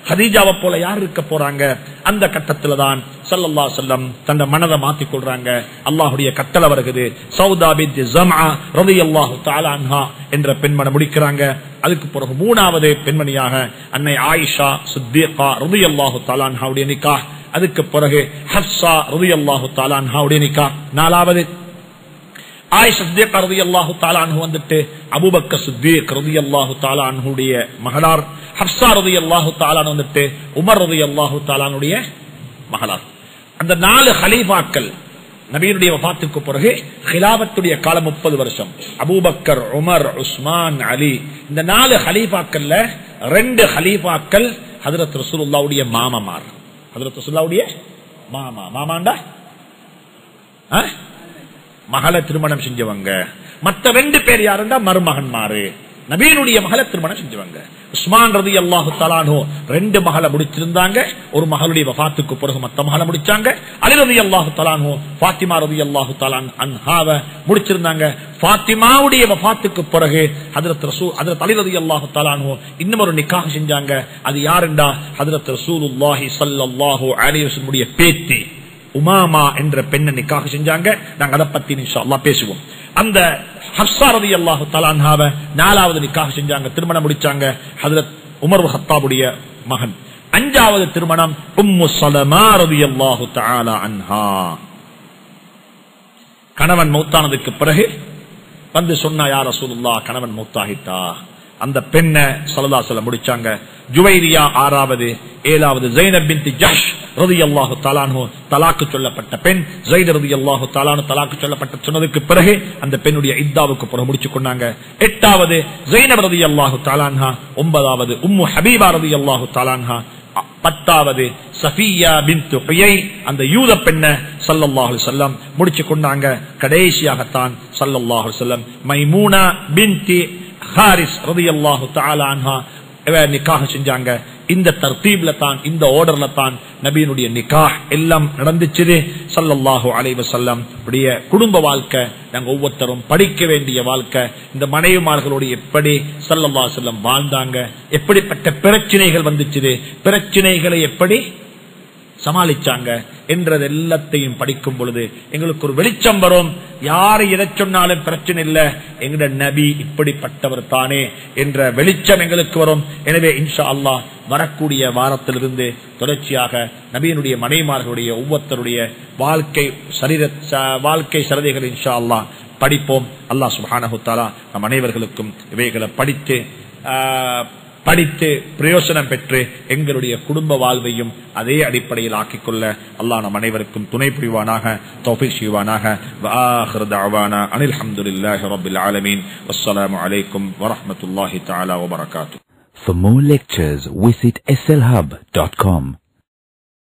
S1: ஹதீஜாவை போல யார் இருக்க போறாங்க? அந்த கட்டத்துல தான் ஸல்லல்லாஹு அலைஹி வஸல்லம் தன்னை மனதை மாத்திக் கொள்றாங்க. அல்லாஹ்வுடைய கட்டளை வருகிறது. சௌதா பின்த் ஸம்ஆ ரலியல்லாஹு தஆலா அன்ஹா என்ற பெண்மணி முடிக்கிறாங்க. அதுக்கு பிறகு மூணாவது பெண்மணியாக அன்னை ஆயிஷா சித்தீகா ரலியல்லாஹு தஆலா அன்ஹாவுடைய நிக்காஹ். அதுக்கு பிறகு ஹஃப்ஸா ரலியல்லாஹு தஆலா அன்ஹாவுடைய நிக்காஹ். நாலாவது ஆயிஷா சித்தீகா ரலியல்லாஹு தஆலா அன்ஹு வந்துட்டு அபூபக்கர் சித்தீக் ரலியல்லாஹு தஆலா அன்ஹுடைய மகளார். ஹஃப்ஸா ரலியல்லாஹு தஆலா வந்துட்டு உமர் ரலியல்லாஹு தஆலாவுடைய மகளார். அந்த 4 ஹலீஃபாக்கள் நபியுடைய வஃபாத்துக்கு பிறகு கிலாபத்துடைய காலம் 30 வருஷம். அபூபக்கர், உமர், உஸ்மான், அலி. இந்த 4 ஹலீஃபாக்கள்ல 2 ஹலீஃபாக்கள் ஹஜ்ரத் ரசூலுல்லாஹ்வுடைய மாமாமார். ஹஜ்ரத் ரசூலுல்லாஹ்வுடைய மாமா. மாமாண்டா மகளை திருமணம் செஞ்சவங்க. மற்ற 2 பேர் யாருண்டா மருமகன்மாரு. நபியினுடைய மகளை திருமணம் செஞ்சவங்க. உஸ்மான் ரலியல்லாஹு தஆலா அன்ஹு 2 மகளை முடிச்சிருந்தாங்க. ஒரு மகளுடைய வஃபாத்துக்கு பிறகு மற்ற மகளை முடிச்சாங்க. அலி ரலியல்லாஹு தஆலா அன்ஹு ஃபாத்திமா ரலியல்லாஹு தஆலா அன்ஹாவை முடிச்சிருந்தாங்க. ஃபாத்திமாவுடைய வஃபாத்துக்கு பிறகு ஹஜ்ரத் அலி ரலியல்லாஹு தஆலா அன்ஹு இன்னும் ஒரு நிக்காஹ் செஞ்சாங்க. அது யாருண்டா ஹஜ்ரத் ரசூலுல்லாஹி ஸல்லல்லாஹு அலைஹி வஸல்லம் பேத்தி உமாமா என்ற பெண்ணை நிக்காஹ் செஞ்சாங்க. நாங்க அதை பத்தி இன்ஷா அல்லாஹ் பேசுவோம். அந்த ஹஃப்ஸா ரலியல்லாஹு தஆலா அன்ஹாவை 4வது நிக்காஹ் செஞ்சாங்க, திருமணம் முடிச்சாங்க. ஹஜ்ரத் உமர் கத்தாபுடைய மகன். 5வது திருமணம் உம்மு ஸலமா ரலியல்லாஹு தஆலா அன்ஹா. கணவன் மௌத்தானதுக்கு பிறகு வந்து சொன்னா, யா ரசூலுல்லாஹ் கணவன் மௌத்தாகிட்டா. அந்த பெண்ணை ஸல்லல்லாஹு அலைஹி வஸல்லம் முடிச்சாங்க. ஜுவைரியா 6வது. 7வது ஸைனப் பின்த் ஜஹ்ஷ் ரலியல்லாஹு தஆலா அன்ஹு தலாக்கு சொல்லப்பட்ட பெண். ஸைத் ரலியல்லாஹு தஆலா அன்ஹு தலாக்கு சொல்லப்பட்ட சொன்னதுக்கு பிறகு அந்த பெண்ணுடைய இத்தாவுக்கு பிறகு முடிச்சு கொண்டாங்க. 8வது ஸைனப் ரலியல்லாஹு தஆலா அன்ஹா. 9வது உம்மு ஹபீபா ரலியல்லாஹு தஆலா அன்ஹா. 10வது சஃபியா பின்த் ஹுயை, அந்த யூத பெண்ணை ஸல்லல்லாஹு அலைஹி வஸல்லம் முடிச்சு கொண்டாங்க. கடைசியாகத்தான் ஸல்லல்லாஹு அலைஹி வஸல்லம் மைமூனா பின்த் ஹாரிஸ் ரலியல்லாஹு தஆலா அன்ஹா நிக்காஹ் செஞ்சாங்க. இந்த தர்தீப்ல தான், இந்த ஆர்டர்ல தான் நபியினுடைய நிக்காஹ் எல்லாம் நடந்துச்சு. ஸல்லல்லாஹு அலைஹி வஸல்லம் உடைய குடும்ப வாழ்க்கை நாங்க ஒவ்வொருத்தரும் படிக்க வேண்டிய வாழ்க்கை. இந்த மனைவிமார்களோடு எப்படி ஸல்லல்லாஹு அலைஹி வஸல்லம் வாழ்ந்தாங்க, எப்படிப்பட்ட பிரச்சனைகள் வந்துச்சு, பிரச்சனைகளை எப்படி சமாளிச்சாங்க என்றது எல்லாத்தையும் படிக்கும் பொழுது எங்களுக்கு ஒரு வெளிச்சம் வரும். யாரு எதை சொன்னாலும் பிரச்சனை இல்லை, எங்கட நபி இப்படிப்பட்டவர் தானே என்ற வெளிச்சம் எங்களுக்கு வரும். எனவே இன்ஷா அல்லாஹ் வரக்கூடிய வாரத்திலிருந்து தொடர்ச்சியாக நபியினுடைய மனைமார்களுடைய ஒவ்வொருத்தருடைய வாழ்க்கை சரிதைகள் இன்ஷா அல்லாஹ் படிப்போம். அல்லாஹ் சுப்ஹானஹு வ தஆலா நம் அனைவர்களுக்கும் இவைகளை படித்து பிரயோசனம் பெற்று எங்களுடைய குடும்ப வாழ்வையும் அதே அடிப்படையில் ஆக்கிக்கொள்ள அல்லாஹ் நம் அனைவருக்கும் துணை புரிவானாக, தௌஃபீக் செய்வானாக. வஆகிரு தஅவானா அனில் ஹம்துலில்லாஹி ரப்பில் ஆலமீன். வஸ்ஸலாமு அலைக்கும் வரஹ்மத்துல்லாஹி தஆலா வபரகாத்துஹு.
S2: For more lectures, visit slhub.com.